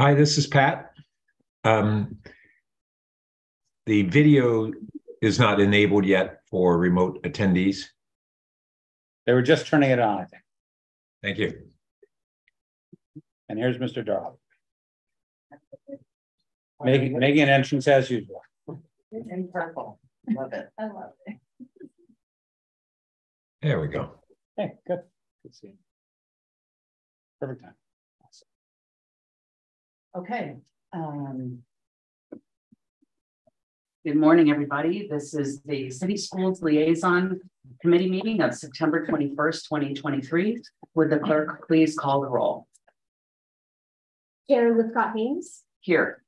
Hi, this is Pat. The video is not enabled yet for remote attendees. They were just turning it on, I think. Thank you. And here's Mr. Darrell. Making an entrance as usual. In purple. Love it. I love it. There we go. Hey, good. Good seeing you. Perfect time. Okay. Good morning, everybody. This is the City Schools Liaison Committee meeting of September 21st, 2023. Would the clerk please call the roll? Chair Lipcott-Haynes. Here.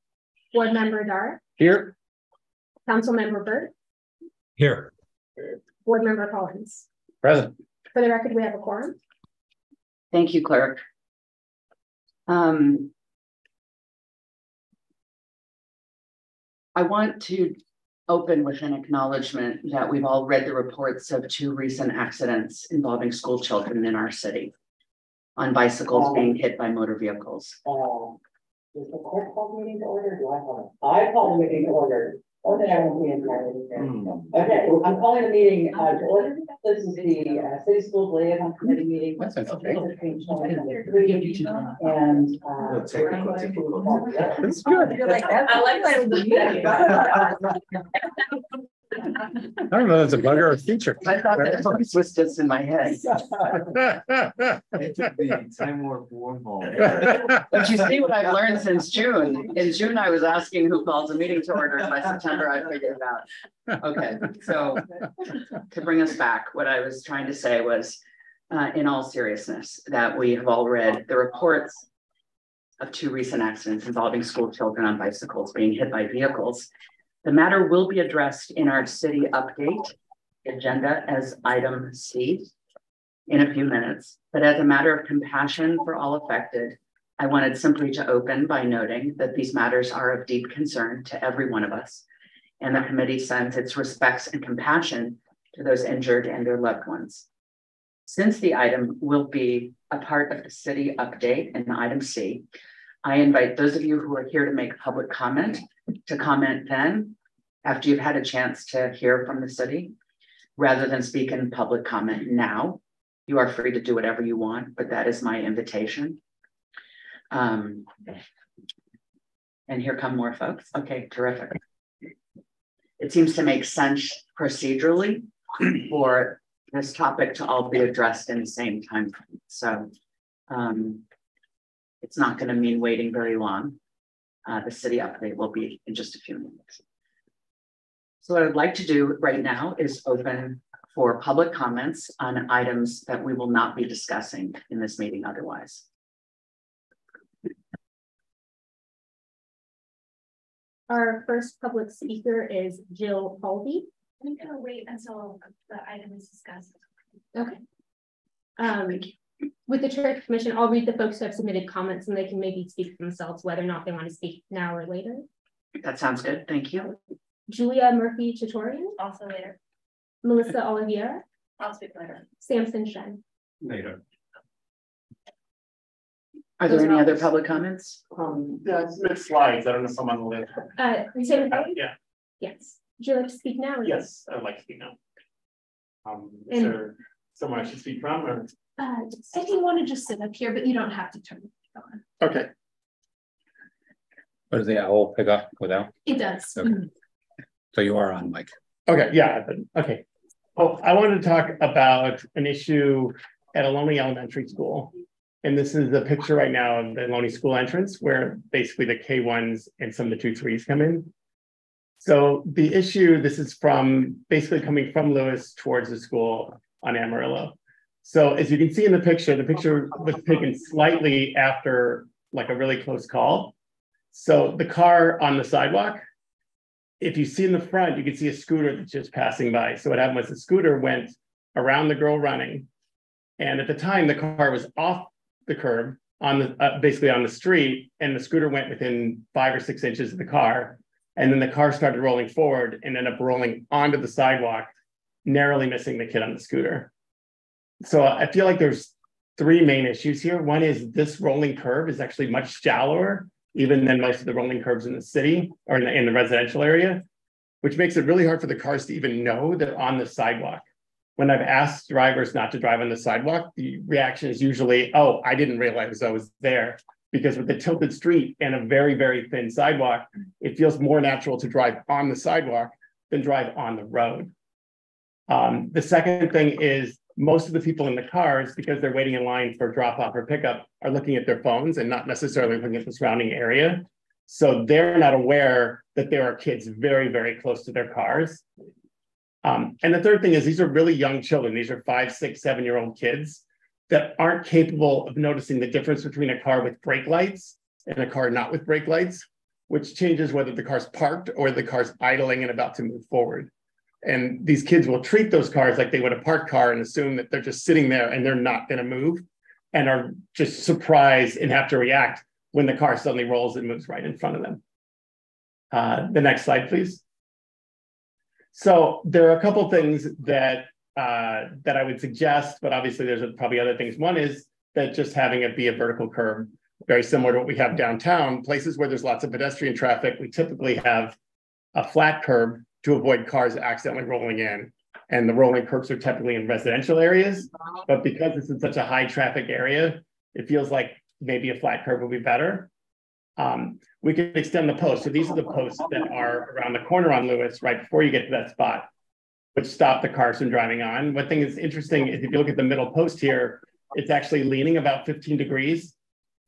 Board Member Dar. Here. Council Member Burt. Here. Board Member Collins. Present. For the record, we have a quorum. Thank you, clerk. I want to open with an acknowledgement that we've all read the reports of two recent accidents involving school children in our city on bicycles being hit by motor vehicles. Does the clerk call the meeting to order? Do I call it? I call the meeting to order. Or that I won't be entirely there. Okay, I'm calling the meeting to order. This is the City Schools Liaison Committee meeting. That's okay. And That's good. I like that. I don't know if it's a bug or a feature. I thought that voice was just in my head. It took the Time Warp wormhole. But you see what I've learned since June. In June, I was asking who calls a meeting to order. By September, I figured it out. Okay, so to bring us back, what I was trying to say was, in all seriousness, that we have all read the reports of two recent accidents involving school children on bicycles being hit by vehicles. The matter will be addressed in our city update agenda as item C in a few minutes. But as a matter of compassion for all affected, I wanted simply to open by noting that these matters are of deep concern to every one of us, and the committee sends its respects and compassion to those injured and their loved ones. Since the item will be a part of the city update in item C, I invite those of you who are here to make public comment to comment then, after you've had a chance to hear from the city, rather than speak in public comment now. You are free to do whatever you want, but that is my invitation. And here come more folks. Okay, terrific. It seems to make sense procedurally for this topic to all be addressed in the same time frame. So it's not going to mean waiting very long. The city update will be in just a few minutes. So what I'd like to do right now is open for public comments on items that we will not be discussing in this meeting otherwise. Our first public speaker is Jill Aldi. I'm going to wait until the item is discussed. Okay. With the church permission, I'll read the folks who have submitted comments and they can maybe speak for themselves whether or not they want to speak now or later. That sounds good. Thank you. Julia Murphy-Chatorian. Also later. Melissa Oliveira. I'll speak later. Samson Shen. Later. Are there any other public comments? Yeah, submit slides. I don't know if I'm on the list. Yeah. Yes. Would you like to speak now? Or yes, I would like to speak now. Is there someone I should speak from? Or? If you want to just sit up here, but you don't have to turn it on. Okay. What does the owl pick up without? It does. Okay. So you are on mic. Okay, yeah. Okay. Well, I wanted to talk about an issue at a Loni elementary school. And this is the picture right now of the Loni school entrance where basically the K1s and some of the 2-3s come in. So the issue, this is from basically coming from Lewis towards the school on Amarillo. So as you can see in the picture was taken slightly after like a really close call. So the car on the sidewalk, if you see in the front, you can see a scooter that's just passing by. So what happened was the scooter went around the girl running. And at the time, the car was off the curb on the basically on the street, and the scooter went within 5 or 6 inches of the car. And then the car started rolling forward and ended up rolling onto the sidewalk, narrowly missing the kid on the scooter. So I feel like there's 3 main issues here. One is this rolling curve is actually much shallower even than most of the rolling curbs in the city or in the residential area, which makes it really hard for the cars to even know they're on the sidewalk. When I've asked drivers not to drive on the sidewalk, the reaction is usually, oh, I didn't realize I was there. Because with the tilted street and a very, very thin sidewalk, it feels more natural to drive on the sidewalk than drive on the road. The second thing is most of the people in the cars, because they're waiting in line for drop off or pickup, are looking at their phones and not necessarily looking at the surrounding area. So they're not aware that there are kids very, very close to their cars. And the third thing is these are really young children. These are 5, 6, 7-year-old kids that aren't capable of noticing the difference between a car with brake lights and a car not with brake lights, which changes whether the car's parked or the car's idling and about to move forward. And these kids will treat those cars like they would a parked car and assume that they're just sitting there and they're not going to move and are just surprised and have to react when the car suddenly rolls and moves right in front of them. The next slide, please. So there are a couple things that I would suggest, but obviously there's probably other things. One is that just having it be a vertical curb, very similar to what we have downtown, places where there's lots of pedestrian traffic, we typically have a flat curb to avoid cars accidentally rolling in. And the rolling curbs are typically in residential areas, but because it's in such a high traffic area, it feels like maybe a flat curb would be better. We could extend the post. So these are the posts that are around the corner on Lewis, right before you get to that spot, which stop the cars from driving on. One thing that's interesting is if you look at the middle post here, it's actually leaning about 15 degrees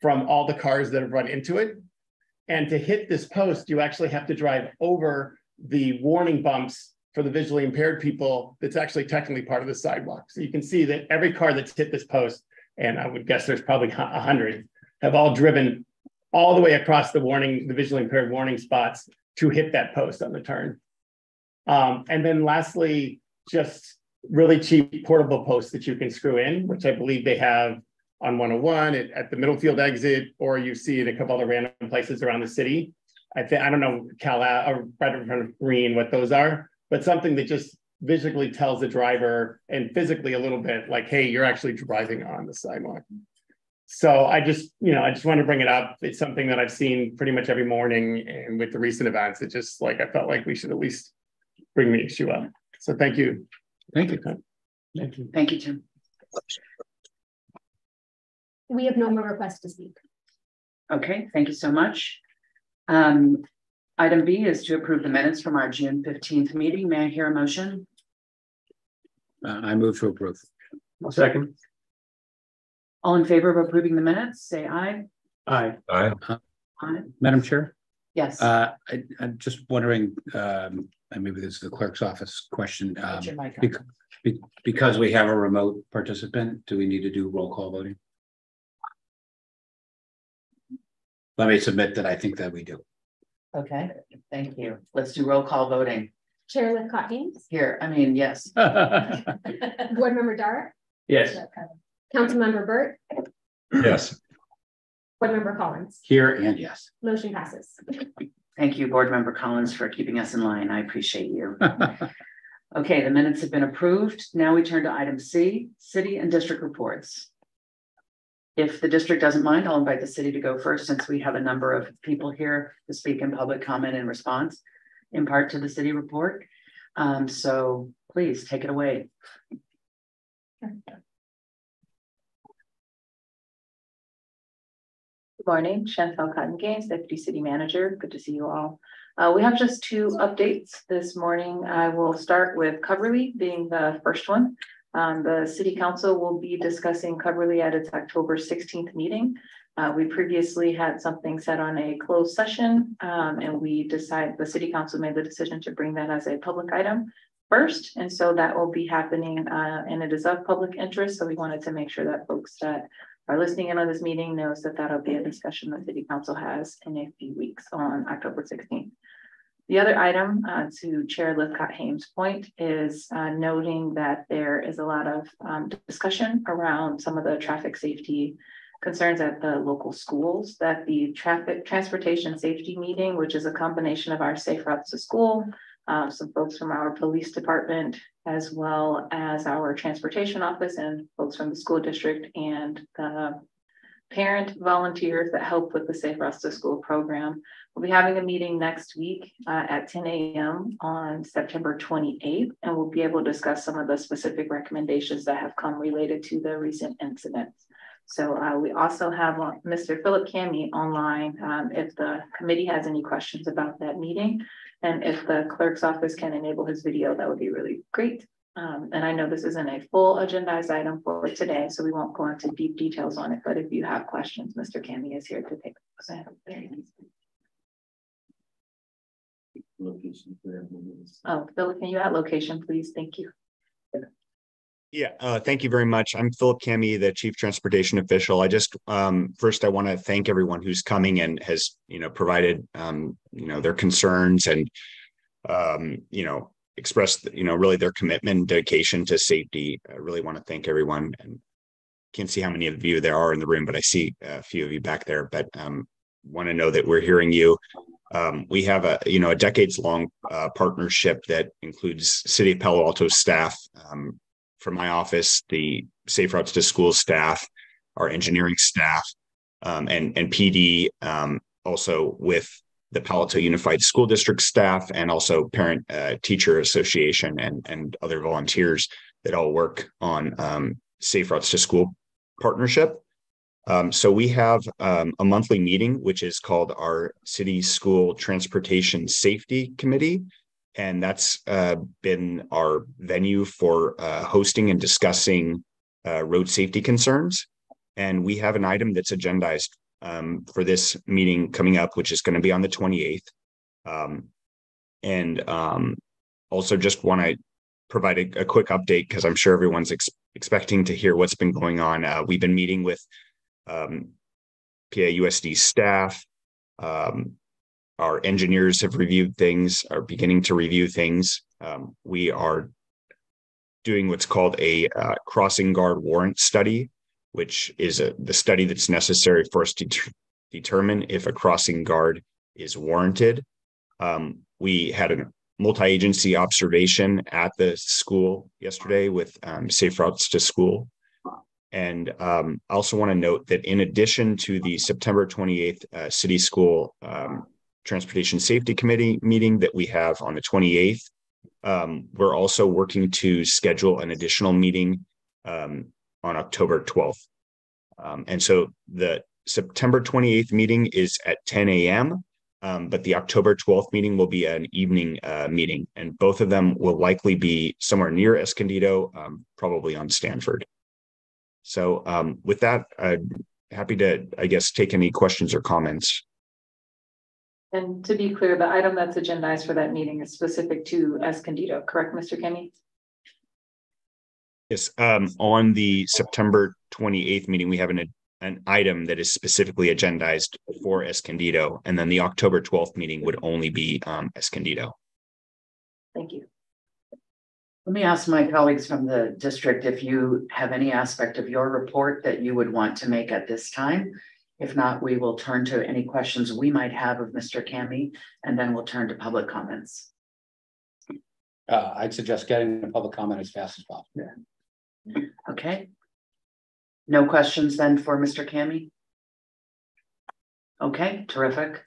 from all the cars that have run into it. And to hit this post, you actually have to drive over the warning bumps for the visually impaired people that's actually technically part of the sidewalk. So you can see that every car that's hit this post, and I would guess there's probably 100, have all driven all the way across the visually impaired warning spots to hit that post on the turn. And then lastly, just really cheap portable posts that you can screw in, which I believe they have on 101 at the Middlefield exit, or you see it a couple other random places around the city. I don't know or right in front of Green what those are, but something that just visually tells the driver and physically a little bit like, hey, you're actually driving on the sidewalk. So I just want to bring it up. It's something that I've seen pretty much every morning, and with the recent events, it just I felt like we should at least bring the issue up. So thank you. Thank you. Thank you. Thank you, Tim. We have no more requests to speak. Okay, thank you so much. Item B is to approve the minutes from our June 15th meeting. May I hear a motion? I move to approve. Second. All in favor of approving the minutes, say aye. Aye. Aye. Aye. Madam Chair, Yes. I'm just wondering, and maybe this is the clerk's office question. Put your mic on. Because we have a remote participant, do we need to do roll call voting? Let me submit that I think that we do. Okay, thank you. Let's do roll call voting. Chair Lithcott-Haynes. Here, yes. Board Member Dara. Yes. Councilmember Burt. Yes. Board Member Collins. Here and yes. Motion passes. Thank you, Board Member Collins, for keeping us in line. I appreciate you. Okay, the minutes have been approved. Now we turn to item C, city and district reports. If the district doesn't mind, I'll invite the city to go first, since we have a number of people here to speak in public comment and response in part to the city report. So please take it away. Good morning, Chantel Cotton-Gaines, Deputy City Manager. Good to see you all. We have just 2 updates this morning. I will start with Coverly being the first one. The City Council will be discussing Coverly at its October 16th meeting. We previously had something set on a closed session, and the City Council made the decision to bring that as a public item first. And so that will be happening, and it is of public interest. So we wanted to make sure that folks that are listening in on this meeting knows that that'll be a discussion the City Council has in a few weeks on October 16th. The other item, to Chair Lithcott-Haynes' point, is noting that there is a lot of discussion around some of the traffic safety concerns at the local schools, that the transportation safety meeting, which is a combination of our Safe Routes to School, some folks from our police department, as well as our transportation office and folks from the school district and the parent volunteers that help with the Safe Routes to School program. We'll be having a meeting next week at 10 a.m. on September 28th, and we'll be able to discuss some of the specific recommendations that have come related to the recent incidents. So we also have Mr. Philip Cami online if the committee has any questions about that meeting. And if the clerk's office can enable his video, that would be really great. And I know this isn't a full agendized item for today, so we won't go into deep details on it. But if you have questions, Mr. Cami is here to take those. Oh, Philip, can you add location, please? Thank you. Yeah, thank you very much. I'm Philip Cami, the Chief Transportation Official. I just first I want to thank everyone who's coming and has provided their concerns and expressed really their commitment and dedication to safety. I really want to thank everyone, and can't see how many of you there are in the room, but I see a few of you back there. But want to know that we're hearing you. We have a decades-long partnership that includes City of Palo Alto staff. From my office, the Safe Routes to School staff, our engineering staff, and PD, also with the Palo Alto Unified School District staff, and also Parent Teacher Association and other volunteers that all work on Safe Routes to School partnership. So we have a monthly meeting, which is called our City School Transportation Safety Committee. And that's been our venue for hosting and discussing road safety concerns. And we have an item that's agendized for this meeting coming up, which is going to be on the 28th. Also just want to provide a quick update, because I'm sure everyone's expecting to hear what's been going on. We've been meeting with PAUSD staff. Our engineers have reviewed things, are beginning to review things. We are doing what's called a crossing guard warrant study, which is the study that's necessary for us to determine if a crossing guard is warranted. We had a multi-agency observation at the school yesterday with Safe Routes to School. And I also want to note that in addition to the September 28th City School Transportation Safety Committee meeting that we have on the 28th, we're also working to schedule an additional meeting on October 12th. And so the September 28th meeting is at 10 a.m., but the October 12th meeting will be an evening meeting, and both of them will likely be somewhere near Escondido, probably on Stanford. So with that, I'm happy to, I guess, take any questions or comments. And to be clear, the item that's agendized for that meeting is specific to Escondido, correct, Mr. Cami? Yes, on the September 28th meeting, we have an item that is specifically agendized for Escondido, and then the October 12th meeting would only be Escondido. Thank you. Let me ask my colleagues from the district if you have any aspect of your report that you would want to make at this time. If not, we will turn to any questions we might have of Mr. Cami, and then we'll turn to public comments. I'd suggest getting the public comment as fast as possible. Yeah. Okay. No questions then for Mr. Cami? Okay, terrific.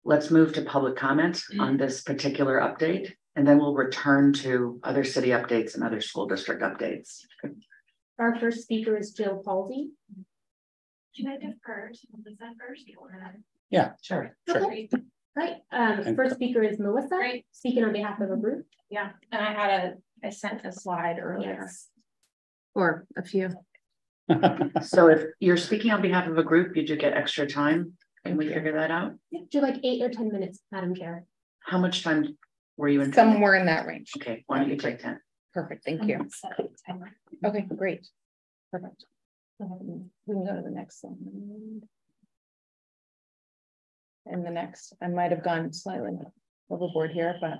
Let's move to public comment on this particular update, and then we'll return to other city updates and other school district updates. Our first speaker is Jill Paldi. Can I defer to Melissa first? Yeah, Sure. Okay. Right. First speaker is Melissa, speaking on behalf of a group. Yeah, and I sent a slide earlier. Yes. Or a few. So if you're speaking on behalf of a group, did you get extra time? Can we figure that out? Yeah, do like 8 or 10 minutes, Madam Chair. How much time were you in? Somewhere in that range. Okay, why don't you take 10? Perfect, thank you. Okay, great. Perfect. We can go to the next one. And the next, I might have gone slightly overboard here, but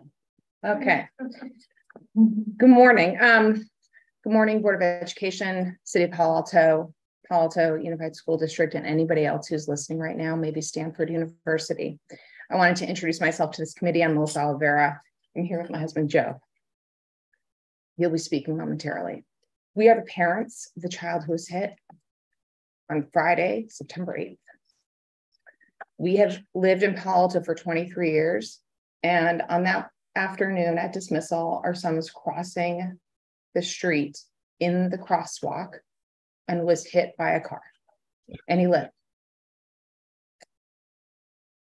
okay. Good morning. Good morning, Board of Education, City of Palo Alto Unified School District, and anybody else who's listening right now, maybe Stanford University. I wanted to introduce myself to this committee. I'm Melissa Oliveira. I'm here with my husband, Joe. He'll be speaking momentarily. We are the parents of the child who was hit. on Friday, September 8th. We have lived in Palo Alto for 23 years. And on that afternoon at dismissal, our son was crossing the street in the crosswalk and was hit by a car, and he lived.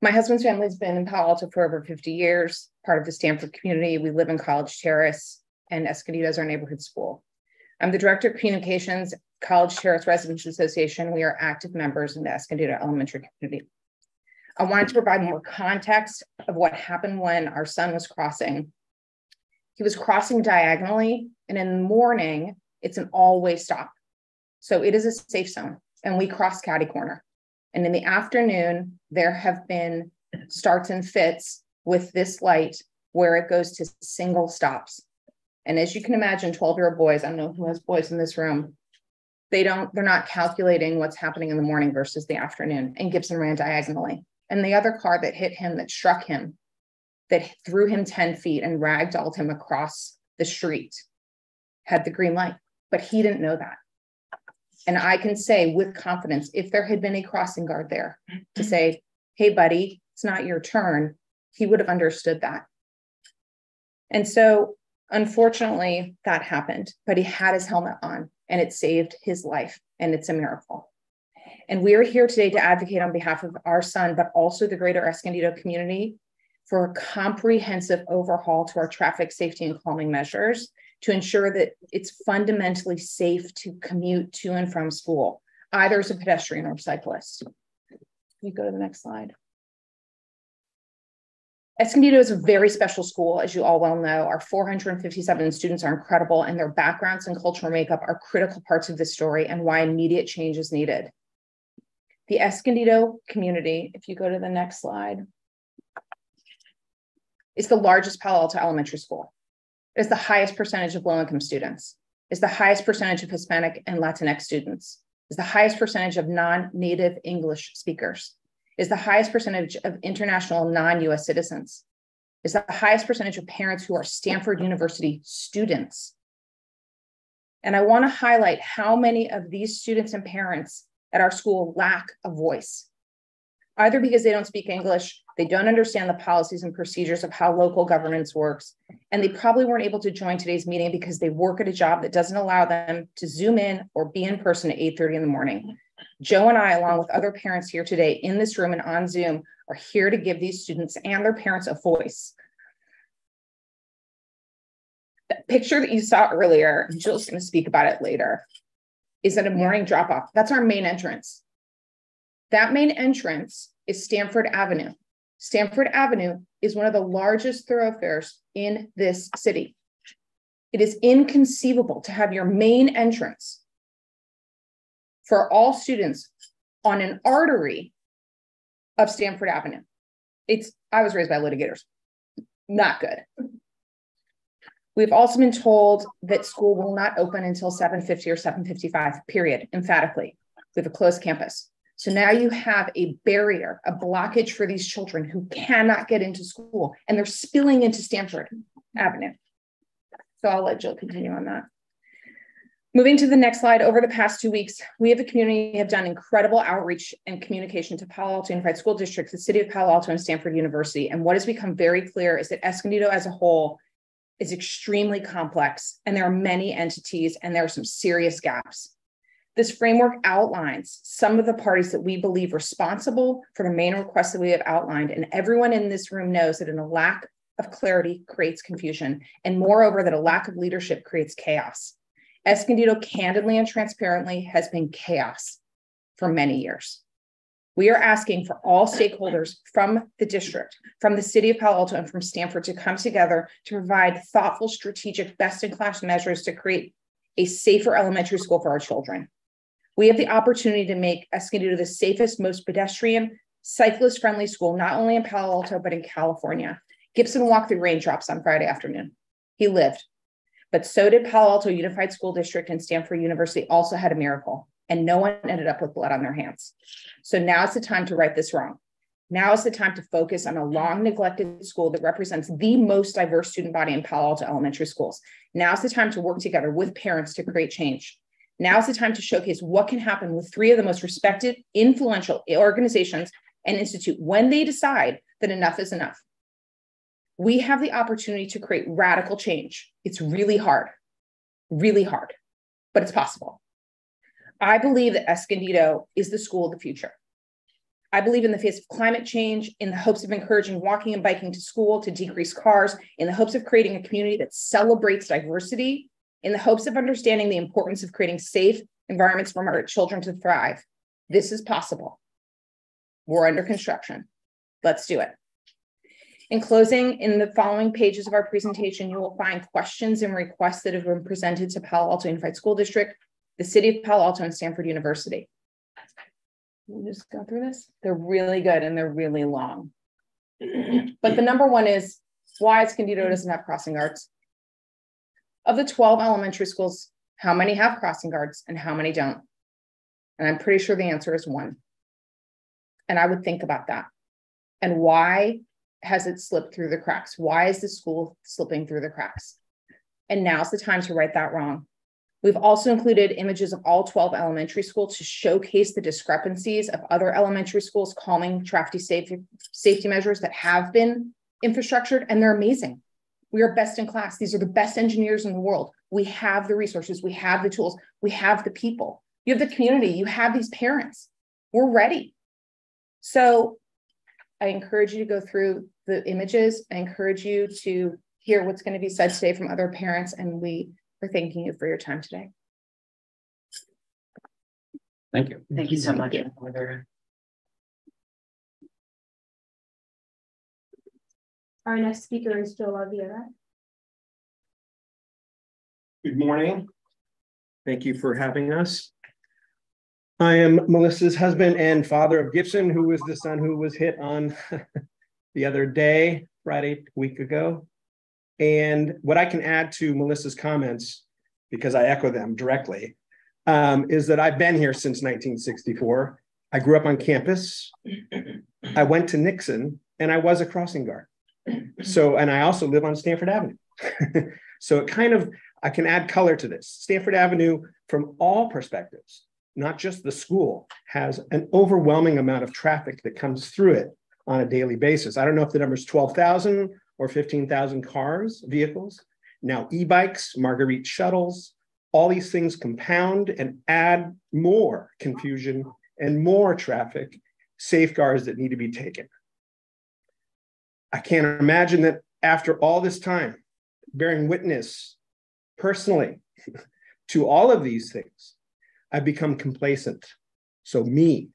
My husband's family has been in Palo Alto for over 50 years, part of the Stanford community. We live in College Terrace, and Escondido is our neighborhood school. I'm the Director of Communications, College Terrace Residents Association. We are active members in the Escondido elementary community. I wanted to provide more context of what happened when our son was crossing. He was crossing diagonally, and in the morning, it's an all-way stop. So it is a safe zone, and we cross catty corner. And in the afternoon, there have been starts and fits with this light where it goes to single stops. And as you can imagine, 12-year-old boys, I don't know who has boys in this room, they're not calculating what's happening in the morning versus the afternoon. And Gibson ran diagonally. And the other car that hit him, that struck him, that threw him 10 feet and ragdolled him across the street, had the green light, but he didn't know that. And I can say with confidence, if there had been a crossing guard there to say, hey, buddy, it's not your turn, he would have understood that. And so, unfortunately, that happened, but he had his helmet on and it saved his life, and it's a miracle. And we are here today to advocate on behalf of our son, but also the greater Escondido community, for a comprehensive overhaul to our traffic safety and calming measures to ensure that it's fundamentally safe to commute to and from school, either as a pedestrian or cyclist. You go to the next slide. Escondido is a very special school, as you all well know. Our 457 students are incredible, and their backgrounds and cultural makeup are critical parts of this story and why immediate change is needed. The Escondido community, if you go to the next slide, is the largest Palo Alto elementary school. It is the highest percentage of low-income students. It's the highest percentage of Hispanic and Latinx students. It's the highest percentage of non-native English speakers. Is the highest percentage of international non-US citizens. Is the highest percentage of parents who are Stanford University students. And I want to highlight how many of these students and parents at our school lack a voice, either because they don't speak English, they don't understand the policies and procedures of how local governance works, and they probably weren't able to join today's meeting because they work at a job that doesn't allow them to Zoom in or be in person at 8:30 in the morning. Joe and I, along with other parents here today in this room and on Zoom, are here to give these students and their parents a voice. The picture that you saw earlier, and Jill's going to speak about it later, is at a morning drop-off. That's our main entrance. That main entrance is Stanford Avenue. Stanford Avenue is one of the largest thoroughfares in this city. It is inconceivable to have your main entrance for all students on an artery of Stanford Avenue. I was raised by litigators. Not good. We've also been told that school will not open until 7:50 or 7:55, period, emphatically. We have a closed campus. So now you have a barrier, a blockage for these children who cannot get into school, and they're spilling into Stanford Avenue. So I'll let Jill continue on that. Moving to the next slide, over the past 2 weeks, we as a community have done incredible outreach and communication to Palo Alto Unified School District, the city of Palo Alto, and Stanford University. And what has become very clear is that Escondido as a whole is extremely complex, and there are many entities, and there are some serious gaps. This framework outlines some of the parties that we believe responsible for the main requests that we have outlined, and everyone in this room knows that a lack of clarity creates confusion, and moreover, that a lack of leadership creates chaos. Escondido candidly and transparently has been chaos for many years. We are asking for all stakeholders from the district, from the city of Palo Alto, and from Stanford to come together to provide thoughtful, strategic, best-in-class measures to create a safer elementary school for our children. We have the opportunity to make Escondido the safest, most pedestrian, cyclist-friendly school, not only in Palo Alto, but in California. Gibson walked through raindrops on Friday afternoon. He lived. But so did Palo Alto Unified School District, and Stanford University also had a miracle, and no one ended up with blood on their hands. So now is the time to right this wrong. Now is the time to focus on a long neglected school that represents the most diverse student body in Palo Alto elementary schools. Now is the time to work together with parents to create change. Now's the time to showcase what can happen with 3 of the most respected, influential organizations and institute when they decide that enough is enough. We have the opportunity to create radical change. It's really hard, but it's possible. I believe that Escondido is the school of the future. I believe in the face of climate change, in the hopes of encouraging walking and biking to school to decrease cars, in the hopes of creating a community that celebrates diversity, in the hopes of understanding the importance of creating safe environments for our children to thrive. This is possible. We're under construction. Let's do it. In closing, in the following pages of our presentation, you will find questions and requests that have been presented to Palo Alto Unified School District, the City of Palo Alto, and Stanford University. We'll just go through this. They're really good and they're really long. But the number one is why Escondido doesn't have crossing guards. Of the 12 elementary schools, how many have crossing guards and how many don't? And I'm pretty sure the answer is 1. And I would think about that. And why has it slipped through the cracks? Why is the school slipping through the cracks? And now's the time to right that wrong. We've also included images of all 12 elementary schools to showcase the discrepancies of other elementary schools calming traffic safety measures that have been infrastructured, and they're amazing. We are best in class. These are the best engineers in the world. We have the resources, we have the tools, we have the people. You have the community, you have these parents. We're ready. So I encourage you to go through the images. I encourage you to hear what's going to be said today from other parents, and we are thanking you for your time today. Thank you. Thank you so much. Our next speaker is Joe Oliveira. Good morning. Thank you for having us. I am Melissa's husband and father of Gibson, who was the son who was hit on the other day, Friday, a week ago. And what I can add to Melissa's comments, because I echo them directly, is that I've been here since 1964. I grew up on campus. I went to Nixon, and I was a crossing guard. So, and I also live on Stanford Avenue. So it kind of, I can add color to this. Stanford Avenue, from all perspectives, not just the school, has an overwhelming amount of traffic that comes through it on a daily basis. I don't know if the number is 12,000 or 15,000 cars, vehicles. Now e-bikes, Marguerite shuttles, all these things compound and add more confusion and more traffic safeguards that need to be taken. I can't imagine that after all this time, bearing witness personally to all of these things, I've become complacent. So me,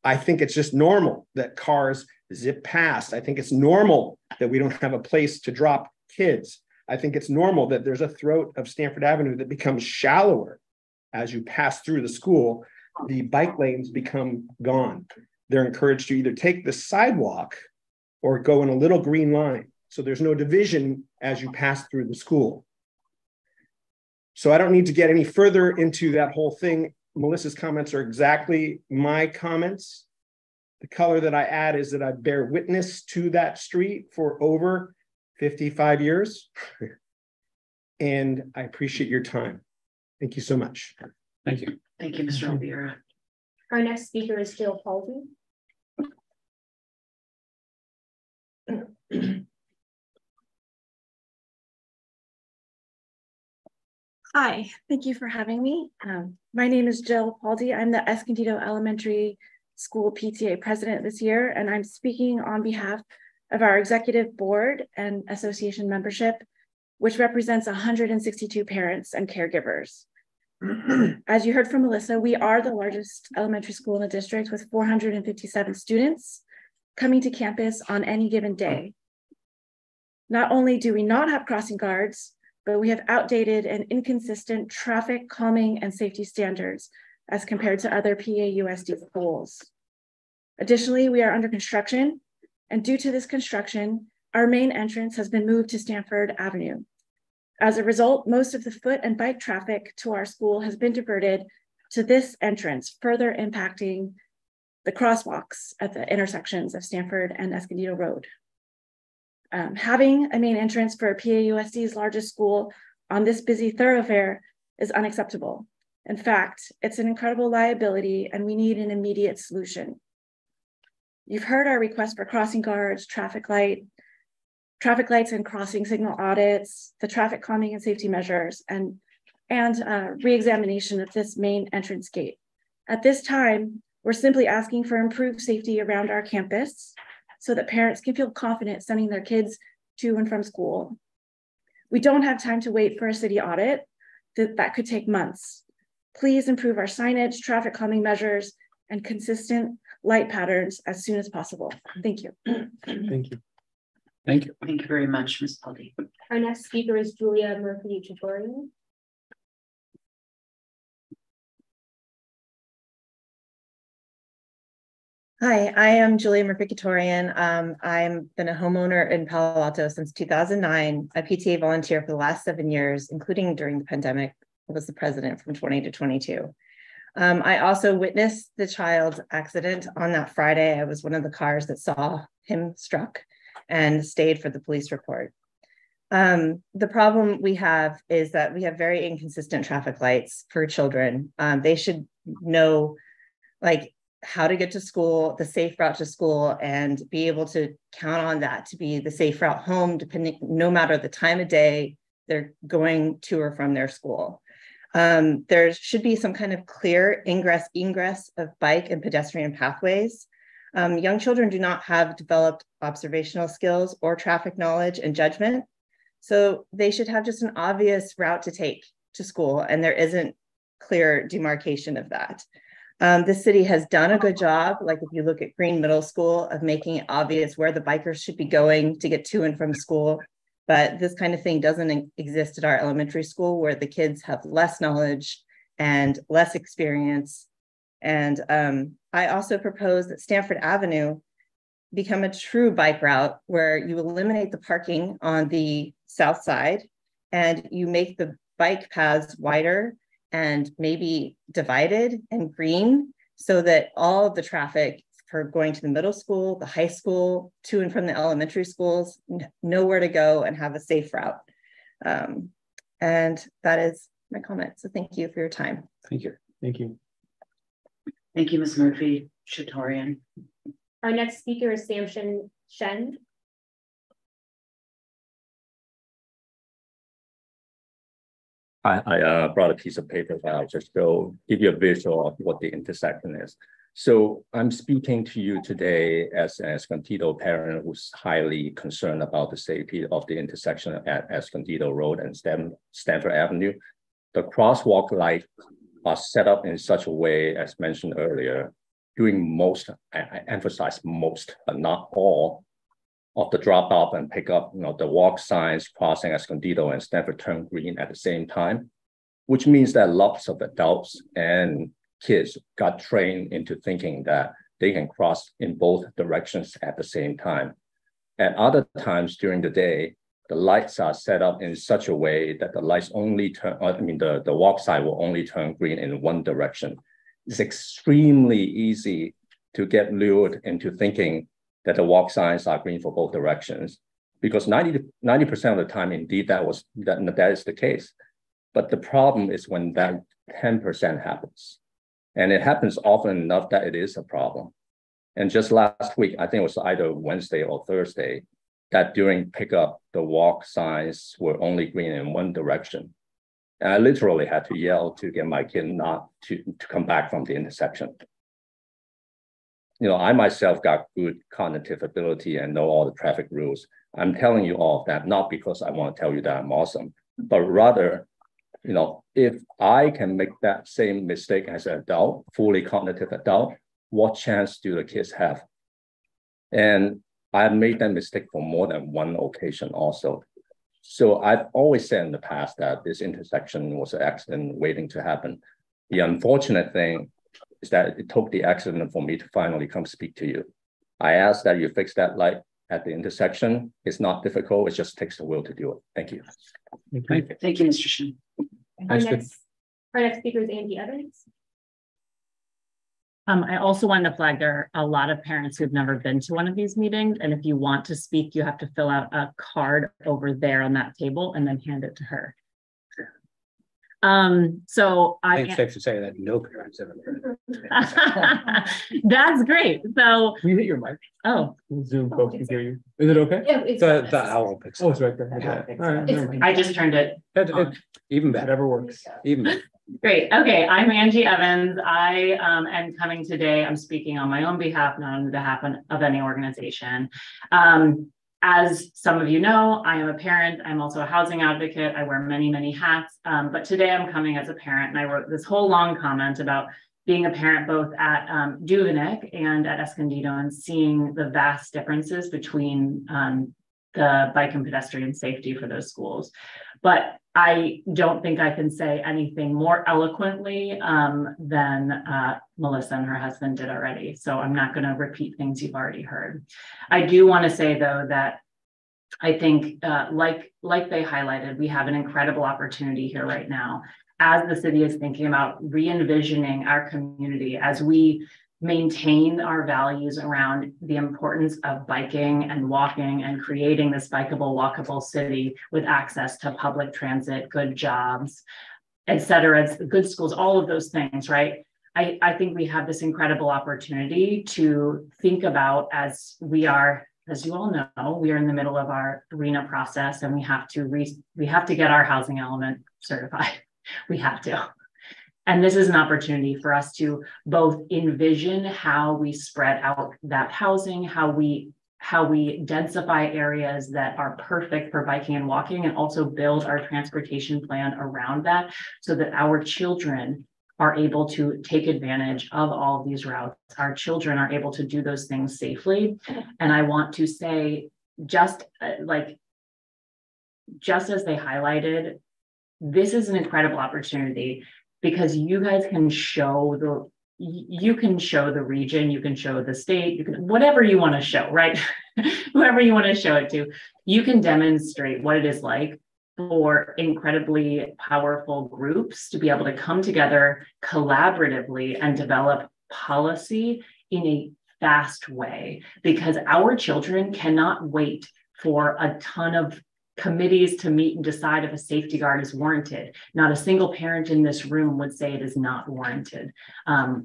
I think it's just normal that cars zip past. I think it's normal that we don't have a place to drop kids. I think it's normal that there's a throat of Stanford Avenue that becomes shallower as you pass through the school. The bike lanes become gone. They're encouraged to either take the sidewalk or go in a little green line. So there's no division as you pass through the school. So I don't need to get any further into that whole thing. Melissa's comments are exactly my comments. The color that I add is that I bear witness to that street for over 55 years. And I appreciate your time. Thank you so much. Thank you. Thank you, Mr. Oliveira. Our next speaker is Jill Palsy. Hi, thank you for having me. My name is Jill Palsy. I'm the Escondido Elementary School PTA president this year, and I'm speaking on behalf of our executive board and association membership, which represents 162 parents and caregivers. As you heard from Melissa, we are the largest elementary school in the district with 457 students coming to campus on any given day. Not only do we not have crossing guards, but we have outdated and inconsistent traffic calming and safety standards as compared to other PAUSD schools. Additionally, we are under construction, and due to this construction, our main entrance has been moved to Stanford Avenue. As a result, most of the foot and bike traffic to our school has been diverted to this entrance, further impacting the crosswalks at the intersections of Stanford and Escondido Road. Having a main entrance for PAUSD's largest school on this busy thoroughfare is unacceptable. In fact, it's an incredible liability and we need an immediate solution. You've heard our request for crossing guards, traffic lights and crossing signal audits, the traffic calming and safety measures, and re-examination of this main entrance gate. At this time, we're simply asking for improved safety around our campus so that parents can feel confident sending their kids to and from school. We don't have time to wait for a city audit that could take months. Please improve our signage, traffic calming measures, and consistent light patterns as soon as possible. Thank you. Thank you. Thank you. Thank you very much, Ms. Aldi. Our next speaker is Julia Murphy-Chatorian. Hi, I am Julia Murphy-Chatorian. I've been a homeowner in Palo Alto since 2009, a PTA volunteer for the last 7 years, including during the pandemic. I was the president from 20 to 22. I also witnessed the child's accident on that Friday. I was one of the cars that saw him struck and stayed for the police report. The problem we have is that we have very inconsistent traffic lights for children. They should know, like, how to get to school, the safe route to school, and be able to count on that to be the safe route home, no matter the time of day they're going to or from their school. There should be some kind of clear ingress of bike and pedestrian pathways. Young children do not have developed observational skills or traffic knowledge and judgment, so they should have just an obvious route to take to school, and there isn't clear demarcation of that. The city has done a good job, like if you look at Green Middle School, of making it obvious where the bikers should be going to get to and from school. But this kind of thing doesn't exist at our elementary school, where the kids have less knowledge and less experience. And I also propose that Stanford Avenue become a true bike route where you eliminate the parking on the south side and you make the bike paths wider and maybe divided and green, so that all of the traffic for going to the middle school, the high school, to and from the elementary schools know where to go and have a safe route. And that is my comment. So thank you for your time. Thank you. Thank you. Thank you, Ms. Murphy-Chatorian. Our next speaker is Samson Shen. I brought a piece of paper that I'll just go give you a visual of what the intersection is. So I'm speaking to you today as an Escondido parent who's highly concerned about the safety of the intersection at Escondido Road and Stanford Avenue. The crosswalk lights are set up in such a way, as mentioned earlier, doing most, I emphasize most, but not all, of the drop off and pick up, the walk signs crossing Escondido and Stanford turn green at the same time, which means that lots of adults and kids got trained into thinking that they can cross in both directions at the same time. At other times during the day, the lights are set up in such a way that the lights only turn, the walk sign will only turn green in one direction. It's extremely easy to get lured into thinking that the walk signs are green for both directions, because 90% of the time, indeed, that is the case. But the problem is when that 10% happens. And it happens often enough that it is a problem. And just last week, I think it was either Wednesday or Thursday, that during pickup, the walk signs were only green in one direction. And I literally had to yell to get my kid not to come back from the intersection. I myself got good cognitive ability and know all the traffic rules. I'm telling you all of that, not because I want to tell you that I'm awesome, but rather, if I can make that same mistake as an adult, fully cognitive adult, what chance do the kids have? And I've made that mistake for more than one occasion also. So I've always said in the past that this intersection was an accident waiting to happen. The unfortunate thing is that it took the accident for me to finally come speak to you. I ask that you fix that light at the intersection. It's not difficult, it just takes the will to do it. Thank you. Thank you, Mr. Shen. Our next speaker is Angie Evans. I also wanted to flag there are a lot of parents who've never been to one of these meetings. And if you want to speak, you have to fill out a card over there on that table and then hand it to her. So I I think it's safe to say that no parents ever heard it. that's great. So, Will you hit your mic? oh, Zoom folks can hear you. Is it okay? Yeah, it's The owl picks. Oh, it's right there. Okay. All right. never mind. I just turned it. Even better, Whatever works. even better. Great. Okay. I'm Angie Evans. I am coming today. I'm speaking on my own behalf, not on behalf of any organization. As some of you know, I am a parent. I'm also a housing advocate. I wear many, many hats. But today I'm coming as a parent, and I wrote this whole long comment about being a parent both at Duveneck and at Escondido, and seeing the vast differences between the bike and pedestrian safety for those schools. But I don't think I can say anything more eloquently than Melissa and her husband did already. So I'm not going to repeat things you've already heard. I do want to say, though, that I think like they highlighted, we have an incredible opportunity here right now as the city is thinking about re-envisioning our community, as we maintain our values around the importance of biking and walking and creating this bikeable, walkable city with access to public transit, good jobs, et cetera, good schools, all of those things, right? I think we have this incredible opportunity to think about, as we are, as you all know, we are in the middle of our RHNA process, and we have to get our housing element certified. We have to. And this is an opportunity for us to both envision how we spread out that housing, how we densify areas that are perfect for biking and walking, and also build our transportation plan around that so that our children are able to take advantage of all of these routes. Our children are able to do those things safely. And I want to say, just as they highlighted, this is an incredible opportunity, because you guys can show the region, you can show the state, you can, whatever you want to show, right? Whoever you want to show it to, you can demonstrate what it is like for incredibly powerful groups to be able to come together collaboratively and develop policy in a fast way, because our children cannot wait for a ton of committees to meet and decide if a safety guard is warranted. Not a single parent in this room would say it is not warranted. I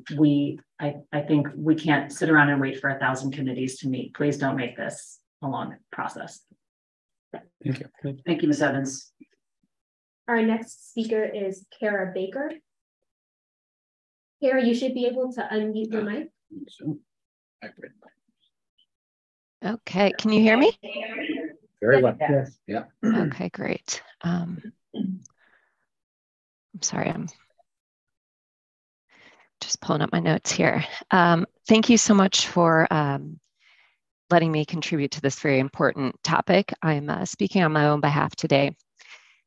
think we can't sit around and wait for 1,000 committees to meet. Please don't make this a long process. Thank you. Thank you, Ms. Evans. Our next speaker is Cara Baker. Cara, you should be able to unmute your mic. Okay, can you hear me? Very well. Yes. Yeah. Okay, great. I'm sorry, I'm just pulling up my notes here. Thank you so much for letting me contribute to this very important topic. I'm speaking on my own behalf today.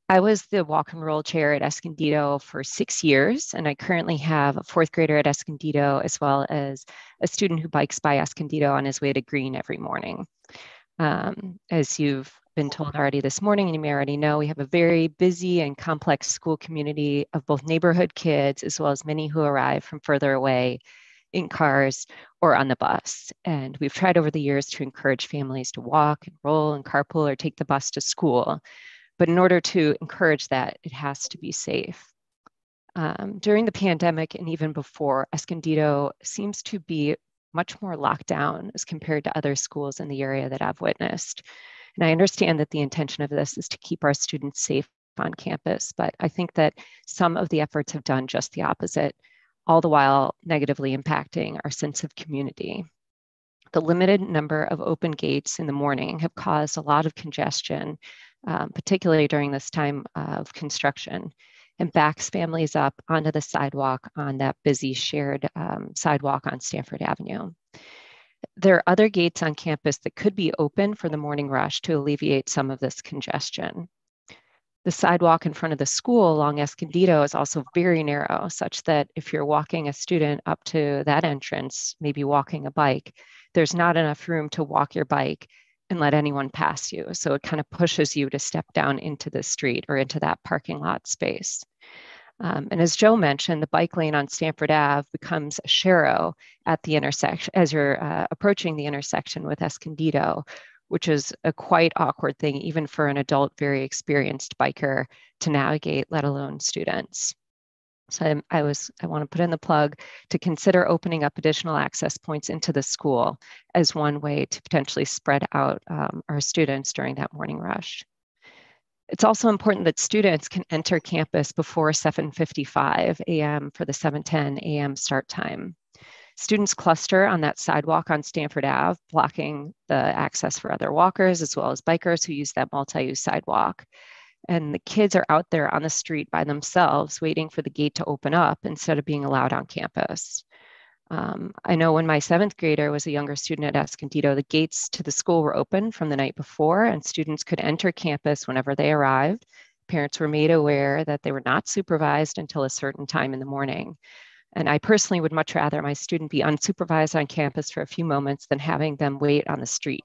I was the walk and roll chair at Escondido for 6 years, and I currently have a 4th grader at Escondido, as well as a student who bikes by Escondido on his way to Green every morning. As you've been told already this morning, and you may already know, we have a very busy and complex school community of both neighborhood kids, as well as many who arrive from further away in cars or on the bus. And we've tried over the years to encourage families to walk and roll and carpool or take the bus to school. But in order to encourage that, it has to be safe. During the pandemic and even before, Escondido seems to be much more locked down as compared to other schools in the area that I've witnessed. And I understand that the intention of this is to keep our students safe on campus, but I think that some of the efforts have done just the opposite, all the while negatively impacting our sense of community. The limited number of open gates in the morning have caused a lot of congestion, particularly during this time of construction, and backs families up onto the sidewalk on that busy shared sidewalk on Stanford Avenue. There are other gates on campus that could be open for the morning rush to alleviate some of this congestion. The sidewalk in front of the school along Escondido is also very narrow, such that if you're walking a student up to that entrance, maybe walking a bike, there's not enough room to walk your bike and let anyone pass you. So it kind of pushes you to step down into the street or into that parking lot space. And as Joe mentioned, the bike lane on Stanford Ave becomes a sharrow at the intersection as you're approaching the intersection with Escondido, which is a quite awkward thing, even for an adult, very experienced biker to navigate, let alone students. So I want to put in the plug to consider opening up additional access points into the school as one way to potentially spread out our students during that morning rush. It's also important that students can enter campus before 7:55 a.m. for the 7:10 a.m. start time. Students cluster on that sidewalk on Stanford Ave, blocking the access for other walkers as well as bikers who use that multi-use sidewalk. And the kids are out there on the street by themselves waiting for the gate to open up instead of being allowed on campus. I know when my 7th grader was a younger student at Escondido, the gates to the school were open from the night before and students could enter campus whenever they arrived. Parents were made aware that they were not supervised until a certain time in the morning. And I personally would much rather my student be unsupervised on campus for a few moments than having them wait on the street.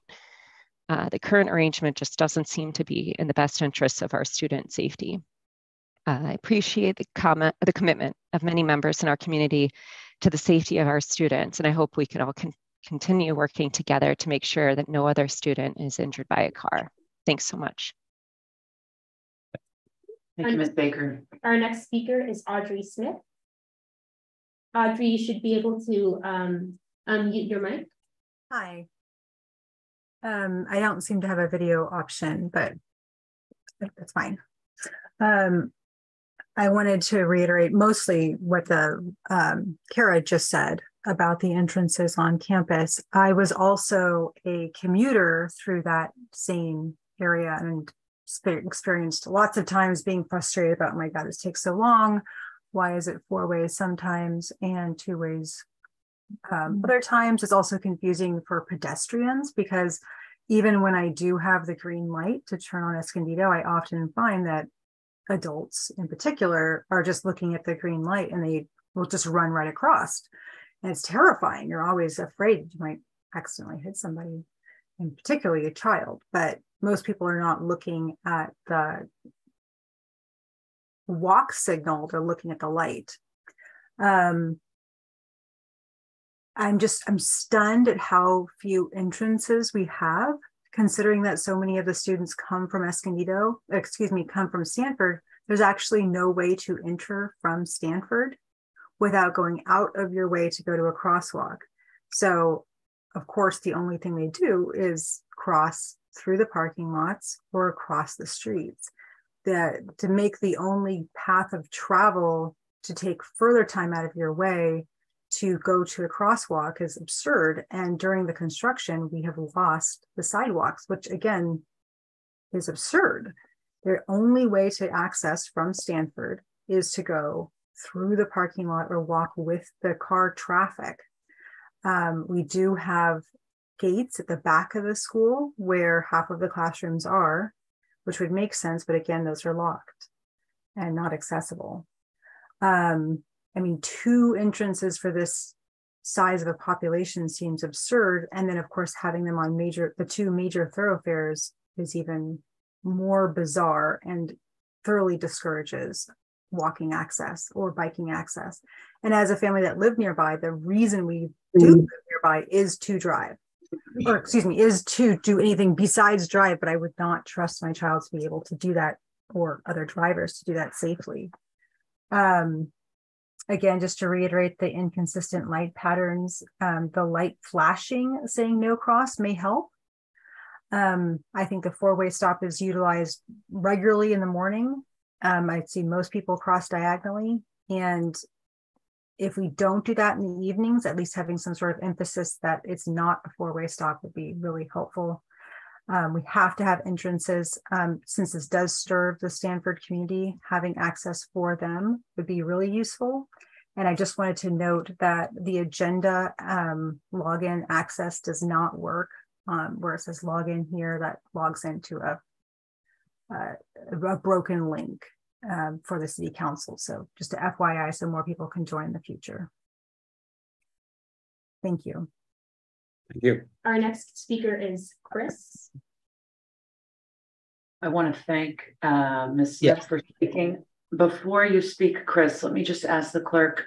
The current arrangement just doesn't seem to be in the best interests of our student safety. I appreciate the commitment of many members in our community to the safety of our students, and I hope we can all continue working together to make sure that no other student is injured by a car. Thanks so much. Thank you, Ms. Baker. Our next speaker is Audrey Smith. Audrey, you should be able to unmute your mic. Hi. I don't seem to have a video option, but that's fine. I wanted to reiterate mostly what the Cara just said about the entrances on campus. I was also a commuter through that same area and experienced lots of times being frustrated about, oh my God, this takes so long. Why is it 4 ways sometimes and 2 ways? Other times it's also confusing for pedestrians because even when I do have the green light to turn on Escondido, I often find that adults in particular are just looking at the green light and they will just run right across. And it's terrifying. You're always afraid you might accidentally hit somebody, and particularly a child. But most people are not looking at the walk signal, they're looking at the light. I'm stunned at how few entrances we have, considering that so many of the students come from come from Stanford. There's actually no way to enter from Stanford without going out of your way to go to a crosswalk. So, of course, the only thing they do is cross through the parking lots or across the streets. To make the only path of travel to take further time out of your way to go to a crosswalk is absurd. And during the construction, we have lost the sidewalks, which again is absurd. The only way to access from Stanford is to go through the parking lot or walk with the car traffic. We do have gates at the back of the school where half of the classrooms are, which would make sense, but again, those are locked and not accessible. 2 entrances for this size of a population seems absurd. And then of course, having them on the 2 major thoroughfares is even more bizarre and thoroughly discourages walking access or biking access. And as a family that live nearby, the reason we do live nearby is to drive, is to do anything besides drive, but I would not trust my child to be able to do that or other drivers to do that safely. Again, just to reiterate the inconsistent light patterns, the light flashing saying no cross may help. I think the 4-way stop is utilized regularly in the morning. I'd see most people cross diagonally. And if we don't do that in the evenings, at least having some sort of emphasis that it's not a 4-way stop would be really helpful. We have to have entrances, since this does serve the Stanford community, having access for them would be really useful. And I just wanted to note that the agenda login access does not work, where it says login here, that logs into a broken link for the city council. So just a FYI, so more people can join in the future. Thank you. Thank you. Our next speaker is Chris. I want to thank Ms. Smith for speaking. Before you speak, Chris, let me just ask the clerk.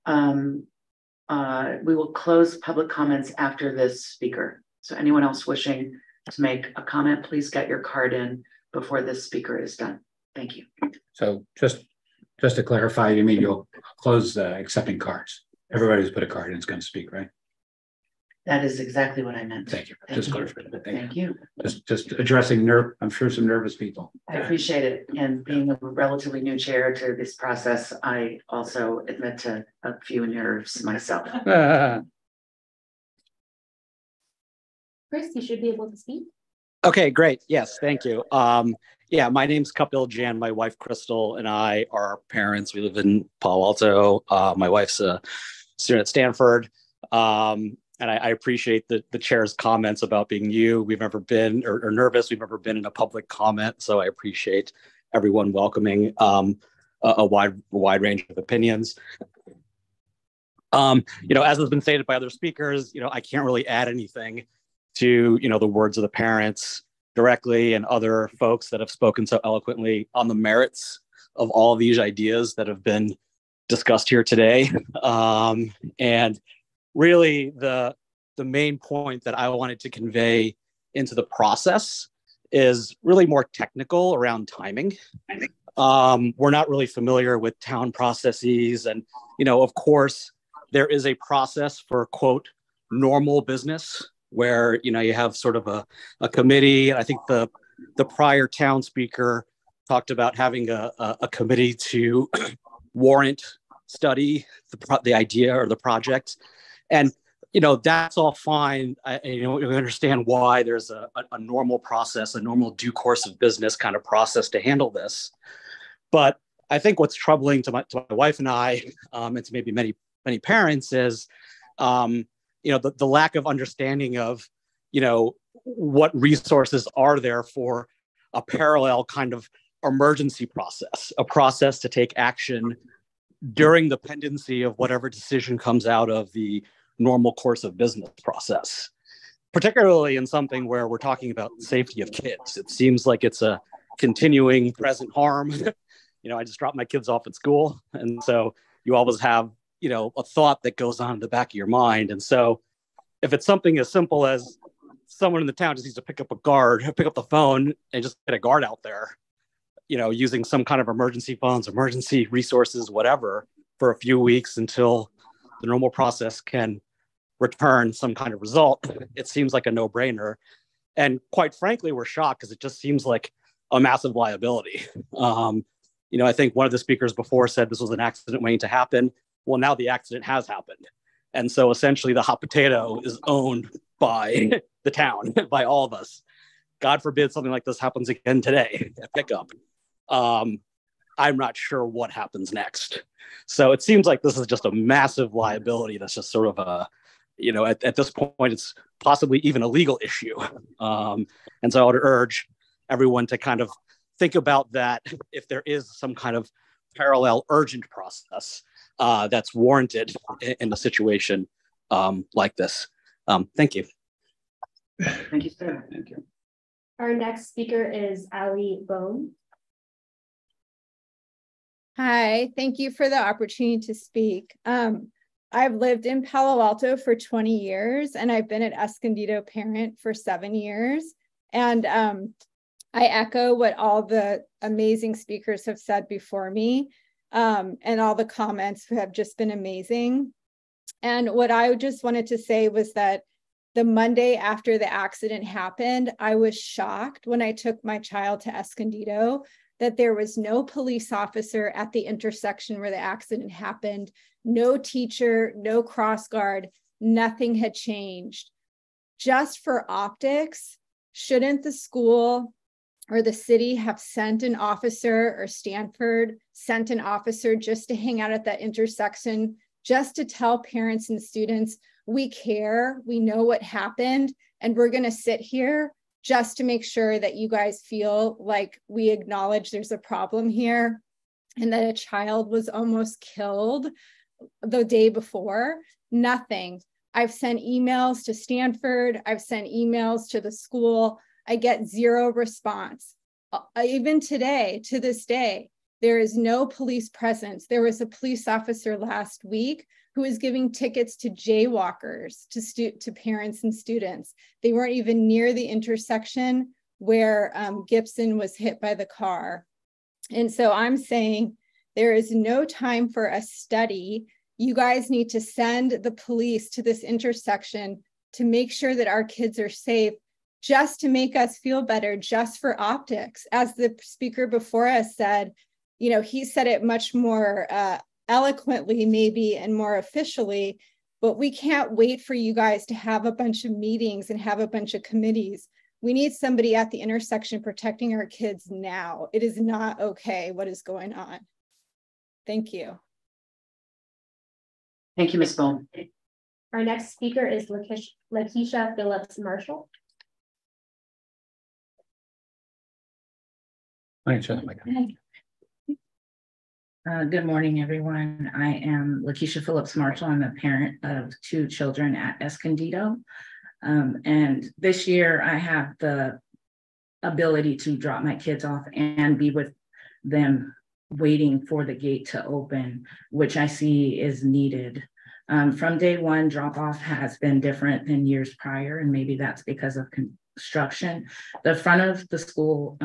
We will close public comments after this speaker. So anyone else wishing to make a comment, please get your card in before this speaker is done. Thank you. So just to clarify, you mean you'll close accepting cards? Everybody who's put a card in is going to speak, right? That is exactly what I meant. Thank you. Thank Just you. clarifying. Thank you. Just addressing I'm sure some nervous people. I appreciate it. And being a relatively new chair to this process, I also admit to a few nerves myself. Chris, you should be able to speak. Okay, great. Yes, thank you. Yeah, my name's Kapil Jan. My wife, Crystal, and I are parents. We live in Palo Alto. My wife's a student at Stanford. And I appreciate the chair's comments about being new. We've never been, or nervous. We've never been in a public comment. So I appreciate everyone welcoming a wide range of opinions. As has been stated by other speakers, I can't really add anything to, the words of the parents directly and other folks that have spoken so eloquently on the merits of all of these ideas that have been discussed here today. And really the main point that I wanted to convey into the process is really more technical around timing. We're not really familiar with town processes. And, of course, there is a process for, quote, normal business where, you have sort of a committee. I think the prior town speaker talked about having a committee to warrant study the idea or the project. And, that's all fine. We understand why there's a normal process, a normal due course of business kind of process to handle this. But I think what's troubling to my wife and I, and to maybe many parents is, the lack of understanding of, what resources are there for a parallel kind of emergency process, a process to take action during the pendency of whatever decision comes out of the normal course of business process, particularly in something where we're talking about the safety of kids. It seems like it's a continuing present harm. I just dropped my kids off at school. And so you always have, a thought that goes on in the back of your mind. And so if it's something as simple as someone in the town just needs to pick up the phone and just get a guard out there, using some kind of emergency funds, emergency resources, whatever, for a few weeks until the normal process can return some kind of result, it seems like a no-brainer. And quite frankly, we're shocked because it just seems like a massive liability. I think one of the speakers before said this was an accident waiting to happen. Well, now the accident has happened. And so essentially the hot potato is owned by the town, by all of us. God forbid something like this happens again today at pickup. I'm not sure what happens next. So it seems like this is just a massive liability that's just sort of at this point, it's possibly even a legal issue. And so I would urge everyone to kind of think about that if there is some kind of parallel urgent process that's warranted in a situation like this. Thank you. Thank you, sir. Thank you. Our next speaker is Ali Bone. Hi, thank you for the opportunity to speak. I've lived in Palo Alto for 20 years and I've been an Escondido parent for 7 years. And I echo what all the amazing speakers have said before me, and all the comments have just been amazing. And what I just wanted to say was that the Monday after the accident happened, I was shocked when I took my child to Escondido that there was no police officer at the intersection where the accident happened, no teacher, no cross guard, nothing had changed. Just for optics, shouldn't the school or the city have sent an officer, or Stanford sent an officer just to hang out at that intersection, just to tell parents and students, we care, we know what happened, and we're gonna sit here just to make sure that you guys feel like we acknowledge there's a problem here and that a child was almost killed the day before? Nothing. I've sent emails to Stanford. I've sent emails to the school. I get zero response. Even today, to this day, there is no police presence. There was a police officer last week, who was giving tickets to jaywalkers, to parents and students. They weren't even near the intersection where Gibson was hit by the car. And so I'm saying there is no time for a study. You guys need to send the police to this intersection to make sure that our kids are safe, just to make us feel better, just for optics. As the speaker before us said, you know, he said it much more eloquently maybe and more officially, but we can't wait for you guys to have a bunch of meetings and have a bunch of committees. We need somebody at the intersection protecting our kids now. It is not okay what is going on. Thank you. Thank you, Ms. Bowles. Our next speaker is Lakeisha Phillips Marshall. Good morning, everyone. I am Lakeisha Phillips Marshall. I'm a parent of 2 children at Escondido. And this year I have the ability to drop my kids off and be with them waiting for the gate to open, which I see is needed. From day one, drop off has been different than years prior, and maybe that's because of construction. The front of the school